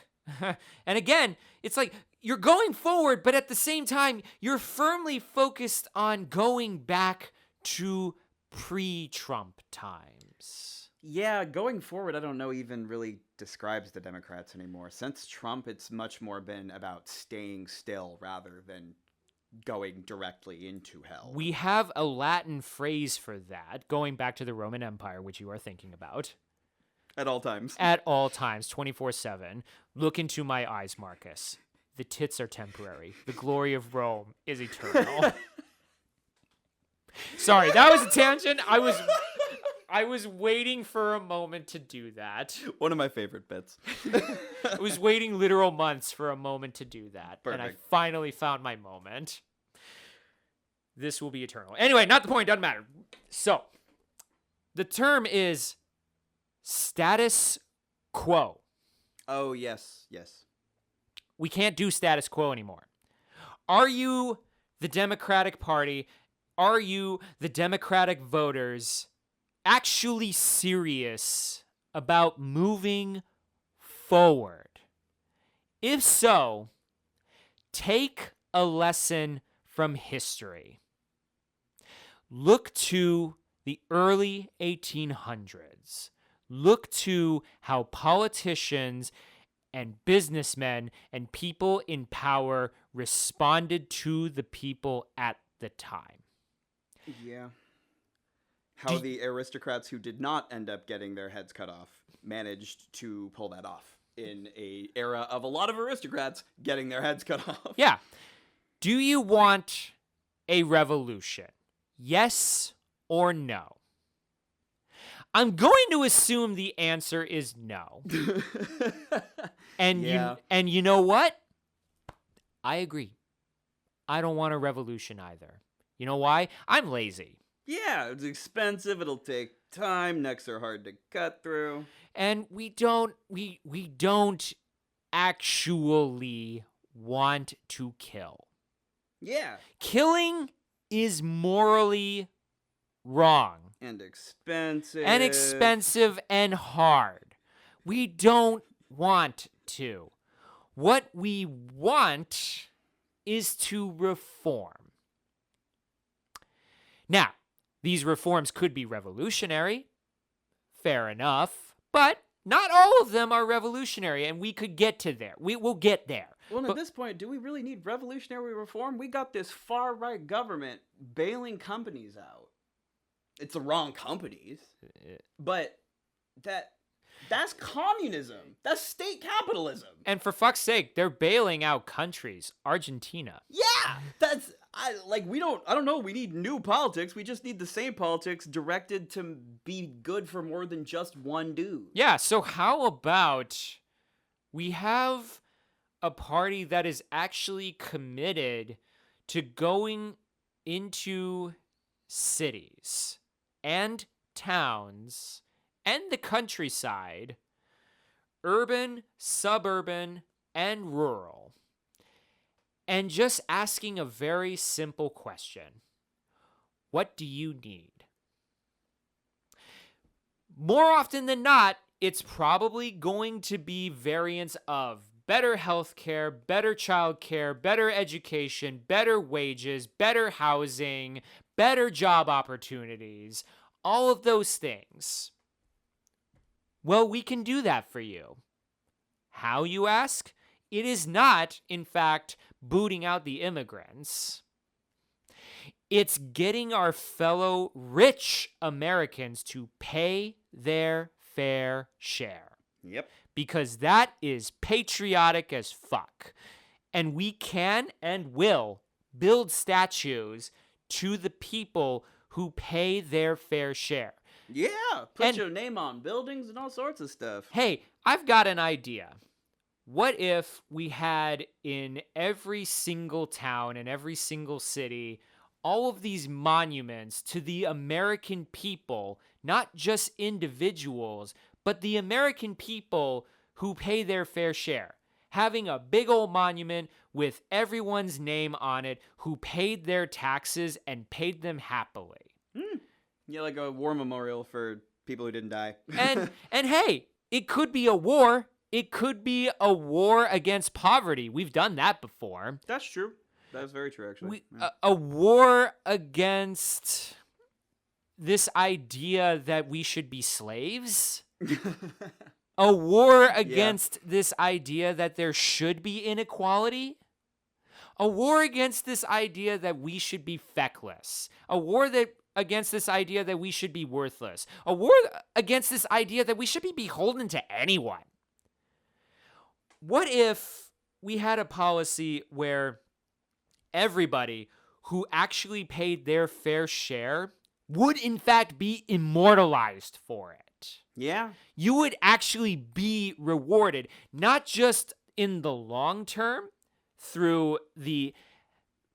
And again, it's like you're going forward, but at the same time, you're firmly focused on going back to pre-Trump times. Yeah, going forward, I don't know even really describes the Democrats anymore. Since Trump, it's much more been about staying still rather than going directly into hell. We have a Latin phrase for that, going back to the Roman Empire, which you are thinking about. At all times. At all times, 24/7. Look into my eyes, Marcus. The tits are temporary. The glory of Rome is eternal. Sorry, that was a tangent. I was waiting for a moment to do that. One of my favorite bits. I was waiting literal months for a moment to do that. Perfect. And I finally found my moment. This will be eternal. Anyway, not the point. Doesn't matter. So, the term is status quo. Oh, yes, yes. We can't do status quo anymore. Are you the Democratic Party? Are you the Democratic voters actually serious about moving forward? If so, take a lesson from history. Look to the early 1800s. Look to how politicians and businessmen and people in power responded to the people at the time. Yeah. How the aristocrats who did not end up getting their heads cut off managed to pull that off. in a era of a lot of aristocrats getting their heads cut off. Yeah. Do you want a revolution? Yes or no? I'm going to assume the answer is no. And Yeah. you know what? I agree. I don't want a revolution either. You know why? I'm lazy. Yeah, it's expensive. It'll take time. Necks are hard to cut through. And we don't actually want to kill. Yeah. Killing is morally wrong. And expensive. And hard. We don't want to. What we want is to reform. Now, these reforms could be revolutionary. Fair enough. But not all of them are revolutionary, and we could get to there. We will get there. Well, at this point, do we really need revolutionary reform? We got this far-right government bailing companies out. It's the wrong companies, but that's communism. That's state capitalism. And for fuck's sake, they're bailing out countries. Argentina. Yeah, I don't know. We need new politics. We just need the same politics directed to be good for more than just one dude. Yeah, so how about we have a party that is actually committed to going into cities and towns and the countryside, urban, suburban, and rural, and just asking a very simple question. What do you need? More often than not, it's probably going to be variants of better healthcare, better childcare, better education, better wages, better housing, better job opportunities, all of those things. Well, we can do that for you. How, you ask? It is not, in fact, booting out the immigrants. It's getting our fellow rich Americans to pay their fair share. Yep. Because that is patriotic as fuck. And we can and will build statues to the people who pay their fair share. Yeah, put your name on buildings and all sorts of stuff. Hey, I've got an idea. What if we had in every single town and every single city all of these monuments to the American people, not just individuals, but the American people who pay their fair share? Having a big old monument with everyone's name on it who paid their taxes and paid them happily. Yeah, like a war memorial for people who didn't die. And hey, it could be a war. It could be a war against poverty. We've done that before. That's true. That's very true, actually. A war against this idea that we should be slaves. A war against this idea that there should be inequality. A war against this idea that we should be feckless. A war against this idea that we should be worthless. A war against this idea that we should be beholden to anyone. What if we had a policy where everybody who actually paid their fair share would in fact be immortalized for it? Yeah. You would actually be rewarded, not just in the long term through the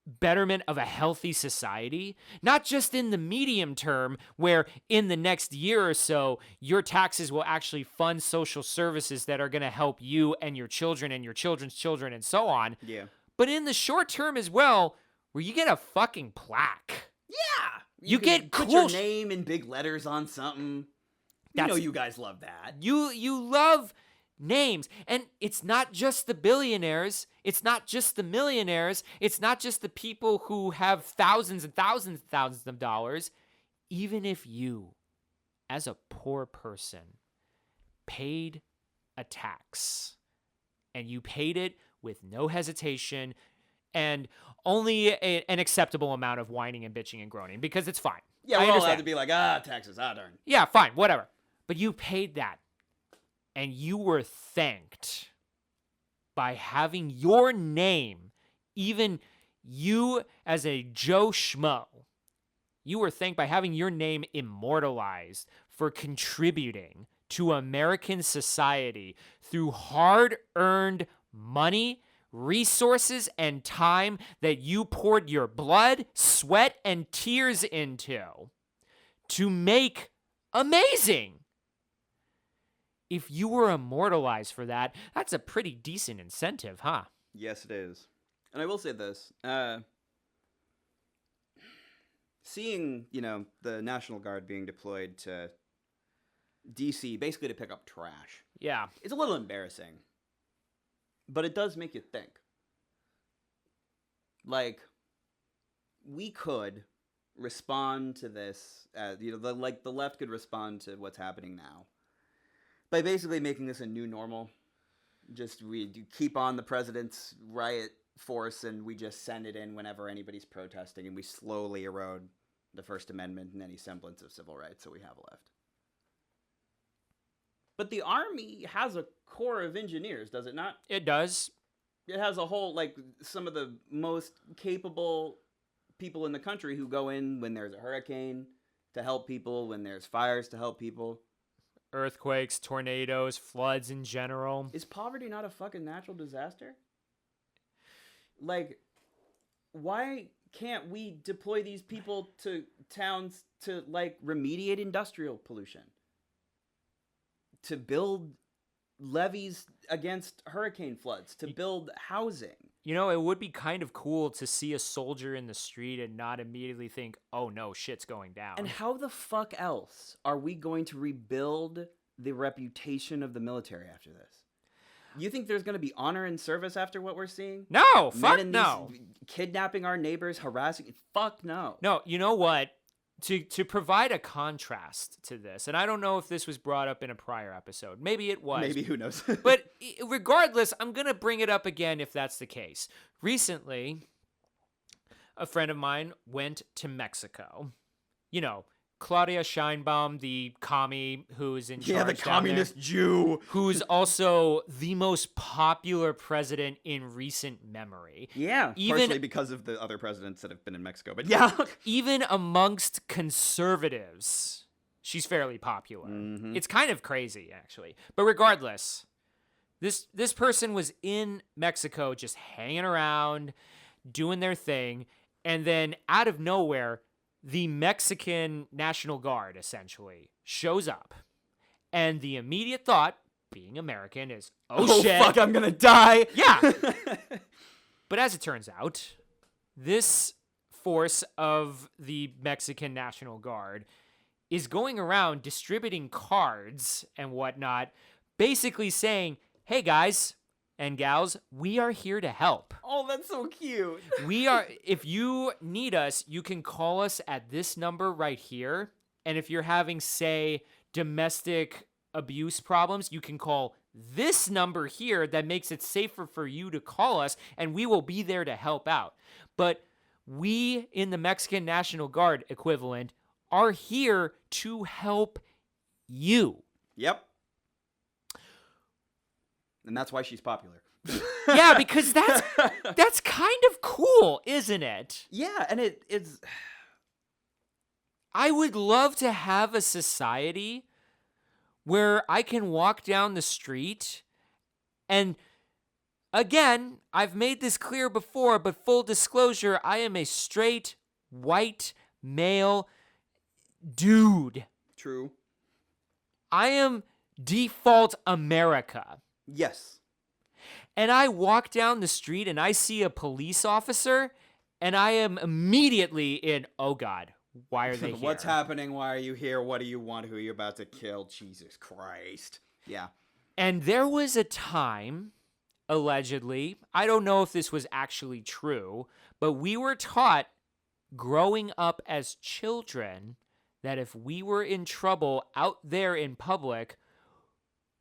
betterment of a healthy society, not just in the medium term where in the next year or so, your taxes will actually fund social services that are going to help you and your children and your children's children and so on. Yeah. But in the short term as well, where you get a fucking plaque. Yeah. You get put cool your name in big letters on something. You know you guys love that. You love names. And it's not just the billionaires. It's not just the millionaires. It's not just the people who have thousands and thousands and thousands of dollars. Even if you, as a poor person, paid a tax and you paid it with no hesitation and only an acceptable amount of whining and bitching and groaning, because it's fine. Yeah, we're all allowed to be like, taxes, darn. Yeah, fine, whatever. But you paid that. and you were thanked by having your name, even you as a Joe Schmo, you were thanked by having your name immortalized for contributing to American society through hard-earned money, resources, and time that you poured your blood, sweat, and tears into to make amazing. If you were immortalized for that, that's a pretty decent incentive, huh? Yes, it is. And I will say this. Seeing, the National Guard being deployed to D.C. basically to pick up trash. Yeah. It's a little embarrassing. But it does make you think. Like, we could respond to this, the left could respond to what's happening now by basically making this a new normal. Just we keep on the president's riot force and we just send it in whenever anybody's protesting, and we slowly erode the First Amendment and any semblance of civil rights that we have left. But the Army has a corps of engineers, does it not? It does. It has a whole, some of the most capable people in the country who go in when there's a hurricane to help people, when there's fires to help people. Earthquakes, tornadoes, floods in general. Is poverty not a fucking natural disaster? Why can't we deploy these people to towns to, remediate industrial pollution? To build levees against hurricane floods, to build housing. It would be kind of cool to see a soldier in the street and not immediately think, oh no, shit's going down. And how the fuck else are we going to rebuild the reputation of the military after this? You think there's going to be honor in service after what we're seeing? No, fuck no. Kidnapping our neighbors, harassing, fuck no. No, you know what? To provide a contrast to this, and I don't know if this was brought up in a prior episode. Maybe it was. Maybe, who knows? But regardless, I'm going to bring it up again if that's the case. Recently, a friend of mine went to Mexico. Claudia Sheinbaum, the commie who's in charge the down communist there, Jew. who's also the most popular president in recent memory. Yeah, partially because of the other presidents that have been in Mexico. But yeah. Even amongst conservatives, she's fairly popular. Mm-hmm. It's kind of crazy, actually. But regardless, this person was in Mexico just hanging around, doing their thing, and then out of nowhere, the Mexican National Guard, essentially, shows up. And the immediate thought, being American, is, oh shit. Fuck, I'm gonna die. Yeah. But as it turns out, this force of the Mexican National Guard is going around distributing cards and whatnot, basically saying, hey guys and gals, we are here to help. Oh, that's so cute. If you need us, you can call us at this number right here. And if you're having, say, domestic abuse problems, you can call this number here that makes it safer for you to call us, and we will be there to help out. But we, in the Mexican National Guard equivalent, are here to help you. Yep. And that's why she's popular. Yeah, because that's kind of cool, isn't it? Yeah, and it's... I would love to have a society where I can walk down the street and, again, I've made this clear before, but full disclosure, I am a straight, white, male dude. True. I am default America. Yes. And I walk down the street and I see a police officer and I am immediately in, oh God, why are they here? What's happening? Why are you here? What do you want? Who are you about to kill? Jesus Christ. Yeah. And there was a time, allegedly, I don't know if this was actually true, but we were taught growing up as children that if we were in trouble out there in public,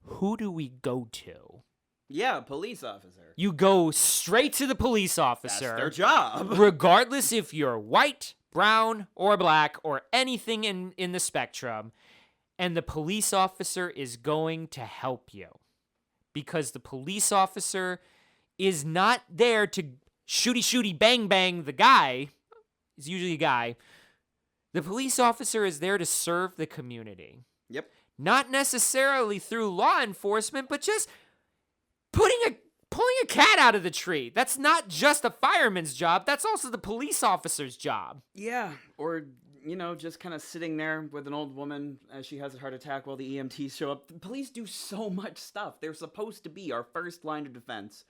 who do we go to? Yeah, police officer. You go straight to the police officer. That's their job. Regardless if you're white, brown, or black, or anything in the spectrum. And the police officer is going to help you. Because the police officer is not there to shooty bang bang the guy. It's usually a guy. The police officer is there to serve the community. Yep. Not necessarily through law enforcement, but just pulling a cat out of the tree. That's not just a fireman's job. That's also the police officer's job. Yeah, or, just kind of sitting there with an old woman as she has a heart attack while the EMTs show up. The police do so much stuff. They're supposed to be our first line of defense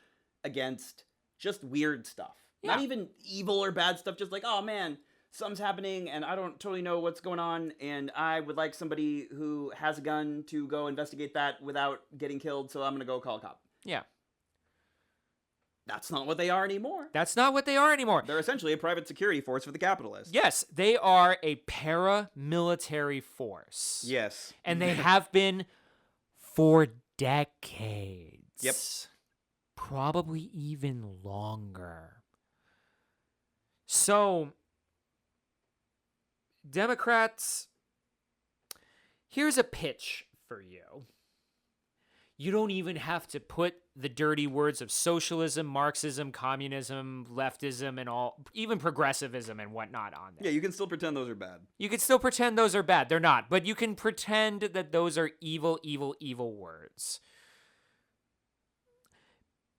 against just weird stuff. Yeah. Not even evil or bad stuff, just like, oh man, something's happening and I don't totally know what's going on and I would like somebody who has a gun to go investigate that without getting killed, so I'm going to go call a cop. Yeah. That's not what they are anymore. That's not what they are anymore. They're essentially a private security force for the capitalists. Yes, they are a paramilitary force. Yes. And they have been for decades. Yep. Probably even longer. So, Democrats, here's a pitch for you. You don't even have to put the dirty words of socialism, Marxism, communism, leftism, and all, even progressivism and whatnot on there. Yeah, you can still pretend those are bad. You can still pretend those are bad. They're not. But you can pretend that those are evil, evil, evil words.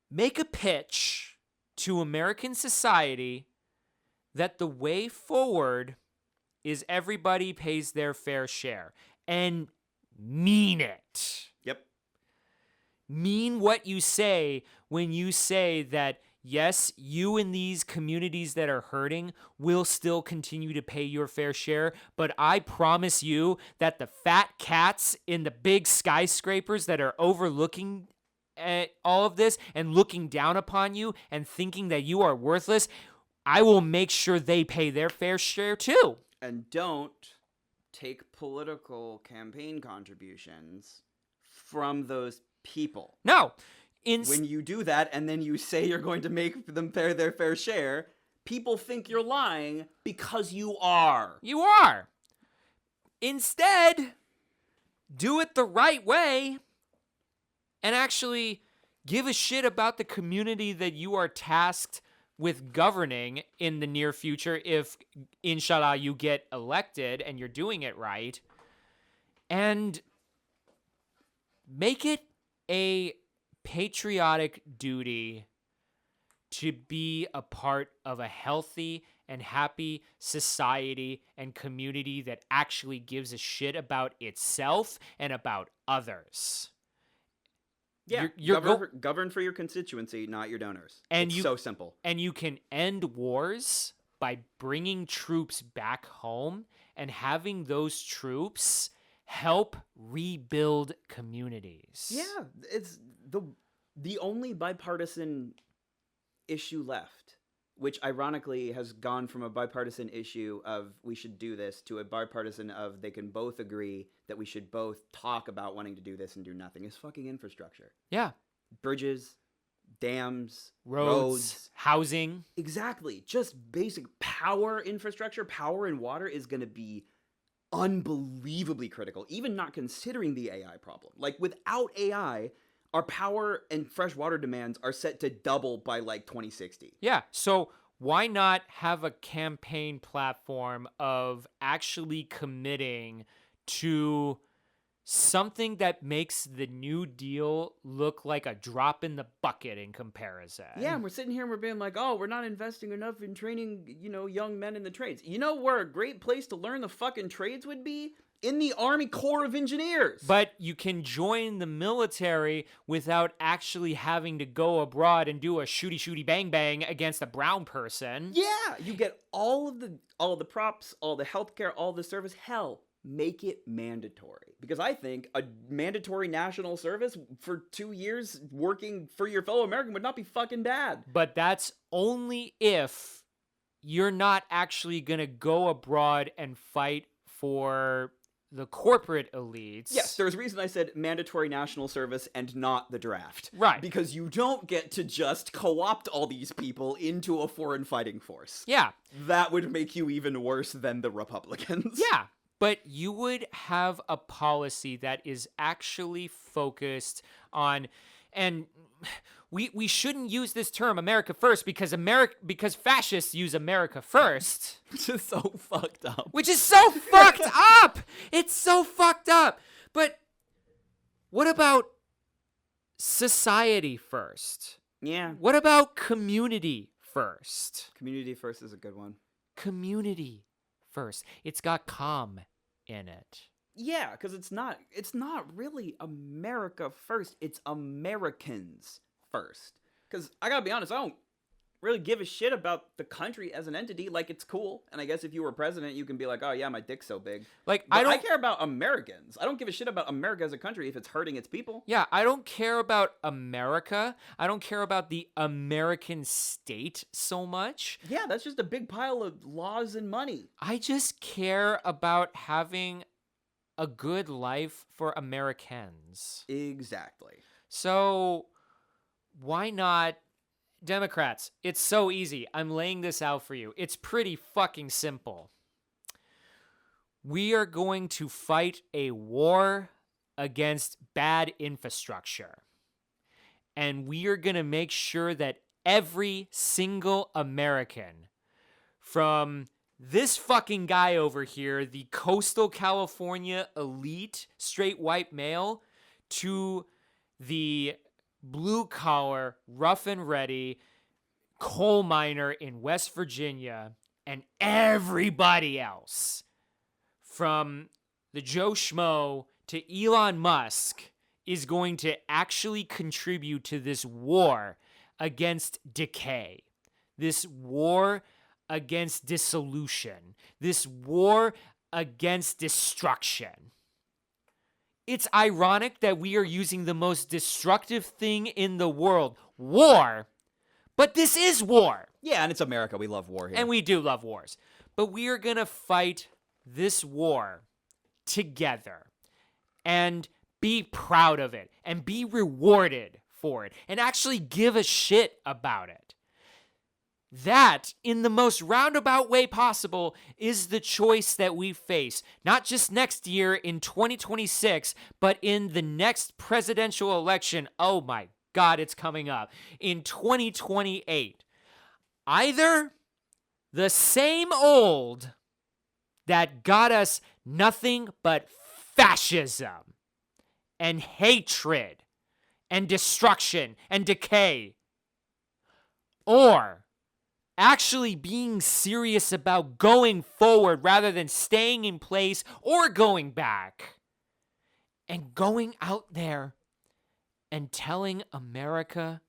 Make a pitch to American society that the way forward is everybody pays their fair share. And mean it. Yep. Mean what you say when you say that, yes, you in these communities that are hurting will still continue to pay your fair share, but I promise you that the fat cats in the big skyscrapers that are overlooking all of this and looking down upon you and thinking that you are worthless, I will make sure they pay their fair share too. And don't take political campaign contributions from those people. No. When you do that and then you say you're going to make them pay their fair share, people think you're lying because you are. You are. Instead, do it the right way and actually give a shit about the community that you are tasked with governing in the near future if, inshallah, you get elected and you're doing it right. And make it a patriotic duty to be a part of a healthy and happy society and community that actually gives a shit about itself and about others. Yeah, govern for your constituency, not your donors. And it's so simple. And you can end wars by bringing troops back home and having those troops help rebuild communities. Yeah, it's the only bipartisan issue left, which ironically has gone from a bipartisan issue of we should do this to a bipartisan of they can both agree that we should both talk about wanting to do this and do nothing, is fucking infrastructure. Yeah. Bridges, dams, roads, housing. Exactly. Just basic power infrastructure. Power and water is going to be unbelievably critical, even not considering the AI problem. Like, without AI, our power and fresh water demands are set to double by like 2060. Yeah. So why not have a campaign platform of actually committing to something that makes the New Deal look like a drop in the bucket in comparison? Yeah, and we're sitting here and we're being like, oh, we're not investing enough in training, young men in the trades. You know where a great place to learn the fucking trades would be? In the Army Corps of Engineers. But you can join the military without actually having to go abroad and do a shooty bang bang against a brown person. Yeah, you get all of the props, all the healthcare, all the service. Hell, make it mandatory. Because I think a mandatory national service for 2 years working for your fellow American would not be fucking bad. But that's only if you're not actually going to go abroad and fight for the corporate elites. Yes, there's a reason I said mandatory national service and not the draft. Right. Because you don't get to just co-opt all these people into a foreign fighting force. Yeah. That would make you even worse than the Republicans. Yeah. but you would have a policy that is actually focused on, and we shouldn't use this term America first because fascists use America first. Which is so fucked up. Which is so fucked up. It's so fucked up. But what about society first? Yeah. What about community first? Community first is a good one. Community first. It's got com in it. Yeah, because it's not really America first. It's Americans first. Because I gotta be honest, I don't really give a shit about the country as an entity. Like, it's cool, and I guess if you were president, you can be like, oh yeah, my dick's so big. Like, But I care about Americans. I don't give a shit about America as a country if it's hurting its people. Yeah, I don't care about America. I don't care about the American state so much. Yeah, that's just a big pile of laws and money. I just care about having a good life for Americans. Exactly. So why not Democrats? It's so easy. I'm laying this out for you. It's pretty fucking simple. We are going to fight a war against bad infrastructure. And we are going to make sure that every single American, from this fucking guy over here, the coastal California elite straight white male, to the blue collar, rough and ready coal miner in West Virginia, and everybody else, from the Joe Schmo to Elon Musk, is going to actually contribute to this war against decay, this war against dissolution, this war against destruction. It's ironic that we are using the most destructive thing in the world, war, but this is war. Yeah, and it's America. We love war here. And we do love wars. But we are going to fight this war together and be proud of it and be rewarded for it and actually give a shit about it. That, in the most roundabout way possible, is the choice that we face, not just next year in 2026, but in the next presidential election. Oh my God, it's coming up in 2028. Either the same old that got us nothing but fascism and hatred and destruction and decay, or actually being serious about going forward rather than staying in place or going back, and going out there and telling America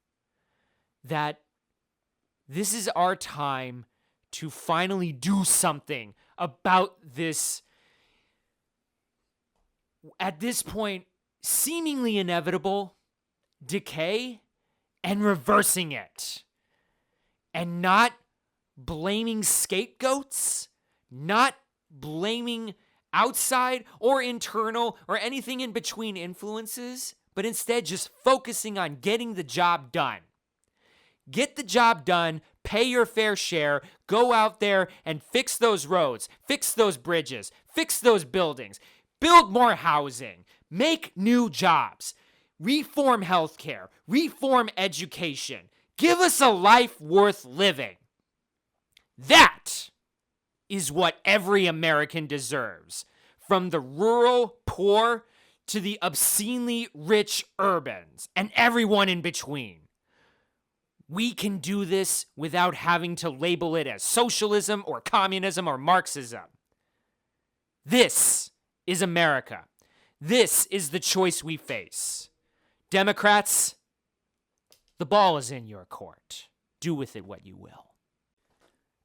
that this is our time to finally do something about this, at this point, seemingly inevitable decay, and reversing it. And not blaming scapegoats, not blaming outside or internal or anything in between influences, but instead just focusing on getting the job done. Get the job done, pay your fair share, go out there and fix those roads, fix those bridges, fix those buildings, build more housing, make new jobs, reform healthcare, reform education. Give us a life worth living. That is what every American deserves, from the rural poor to the obscenely rich urbans and everyone in between. We can do this without having to label it as socialism or communism or Marxism. This is America. This is the choice we face. Democrats, the ball is in your court. Do with it what you will.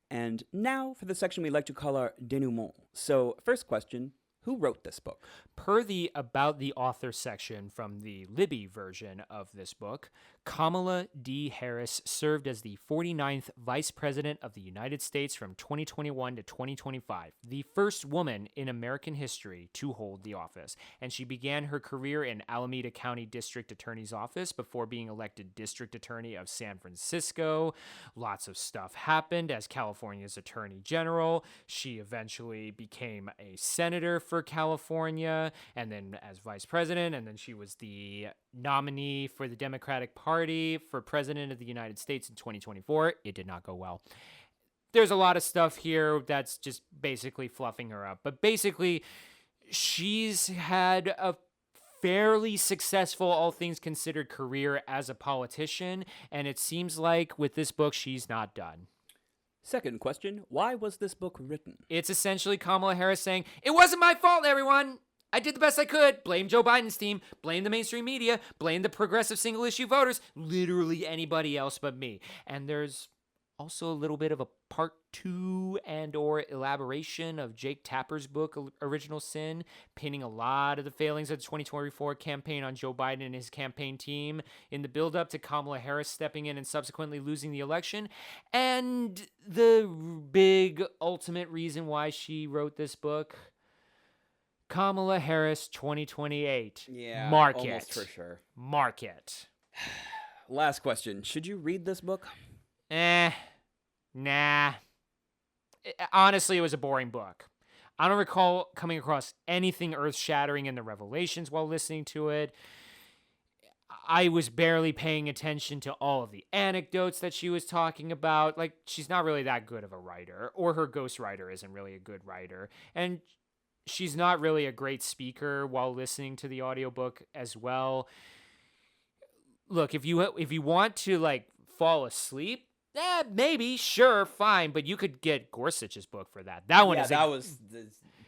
And now for the section we like to call our denouement. So, first question, who wrote this book? Per the About the Author section from the Libby version of this book, Kamala D. Harris served as the 49th Vice President of the United States from 2021 to 2025, the first woman in American history to hold the office. And she began her career in Alameda County District Attorney's Office before being elected District Attorney of San Francisco. Lots of stuff happened as California's Attorney General. She eventually became a senator for California, and then as vice president, and then she was the nominee for the Democratic Party for president of the United States in 2024. It did not go well. There's a lot of stuff here that's just basically fluffing her up, but basically she's had a fairly successful, all things considered, career as a politician, and it seems like with this book she's not done. Second question, why was this book written? It's essentially Kamala Harris saying, "It wasn't my fault, everyone. I did the best I could. Blame Joe Biden's team. Blame the mainstream media. Blame the progressive single-issue voters. Literally anybody else but me." And there's also a little bit of a part 2 and or elaboration of Jake Tapper's book, Original Sin, pinning a lot of the failings of the 2024 campaign on Joe Biden and his campaign team in the build-up to Kamala Harris stepping in and subsequently losing the election. And the big ultimate reason why she wrote this book, Kamala Harris 2028. Yeah, Mark almost it. for sure. Mark it. Last question, should you read this book? Nah. Honestly, it was a boring book. I don't recall coming across anything earth-shattering in the revelations while listening to it. I was barely paying attention to all of the anecdotes that she was talking about. Like, she's not really that good of a writer, or her ghostwriter isn't really a good writer. And she's not really a great speaker while listening to the audiobook as well. Look, if you want to like fall asleep, maybe, sure, fine, but you could get Gorsuch's book for that. That one was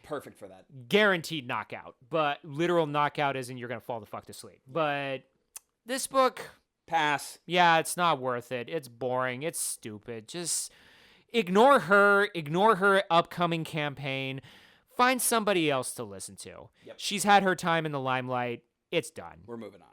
perfect for that. Guaranteed knockout, but literal knockout as in you're gonna fall the fuck to sleep. But this book, pass. Yeah, it's not worth it. It's boring. It's stupid. Just ignore her. Ignore her upcoming campaign. Find somebody else to listen to. Yep. She's had her time in the limelight. It's done. We're moving on.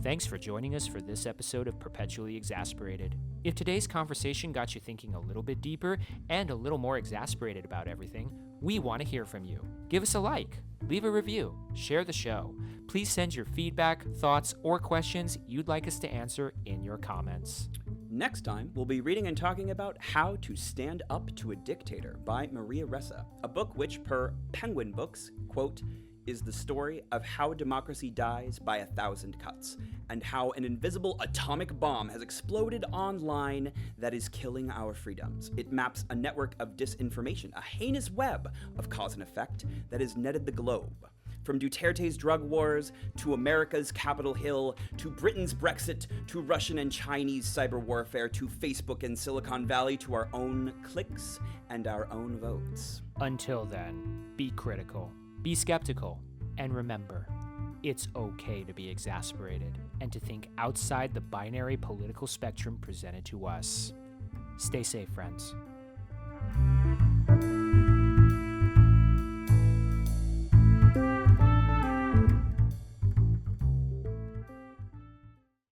Thanks for joining us for this episode of Perpetually Exasperated. If today's conversation got you thinking a little bit deeper and a little more exasperated about everything, we want to hear from you. Give us a like, leave a review, share the show. Please send your feedback, thoughts, or questions you'd like us to answer in your comments. Next time, we'll be reading and talking about How to Stand Up to a Dictator by Maria Ressa, a book which, per Penguin Books, quote, is the story of how democracy dies by 1,000 cuts, and how an invisible atomic bomb has exploded online that is killing our freedoms. It maps a network of disinformation, a heinous web of cause and effect that has netted the globe. From Duterte's drug wars, to America's Capitol Hill, to Britain's Brexit, to Russian and Chinese cyber warfare, to Facebook and Silicon Valley, to our own clicks and our own votes. Until then, be critical, be skeptical, and remember, it's okay to be exasperated and to think outside the binary political spectrum presented to us. Stay safe, friends.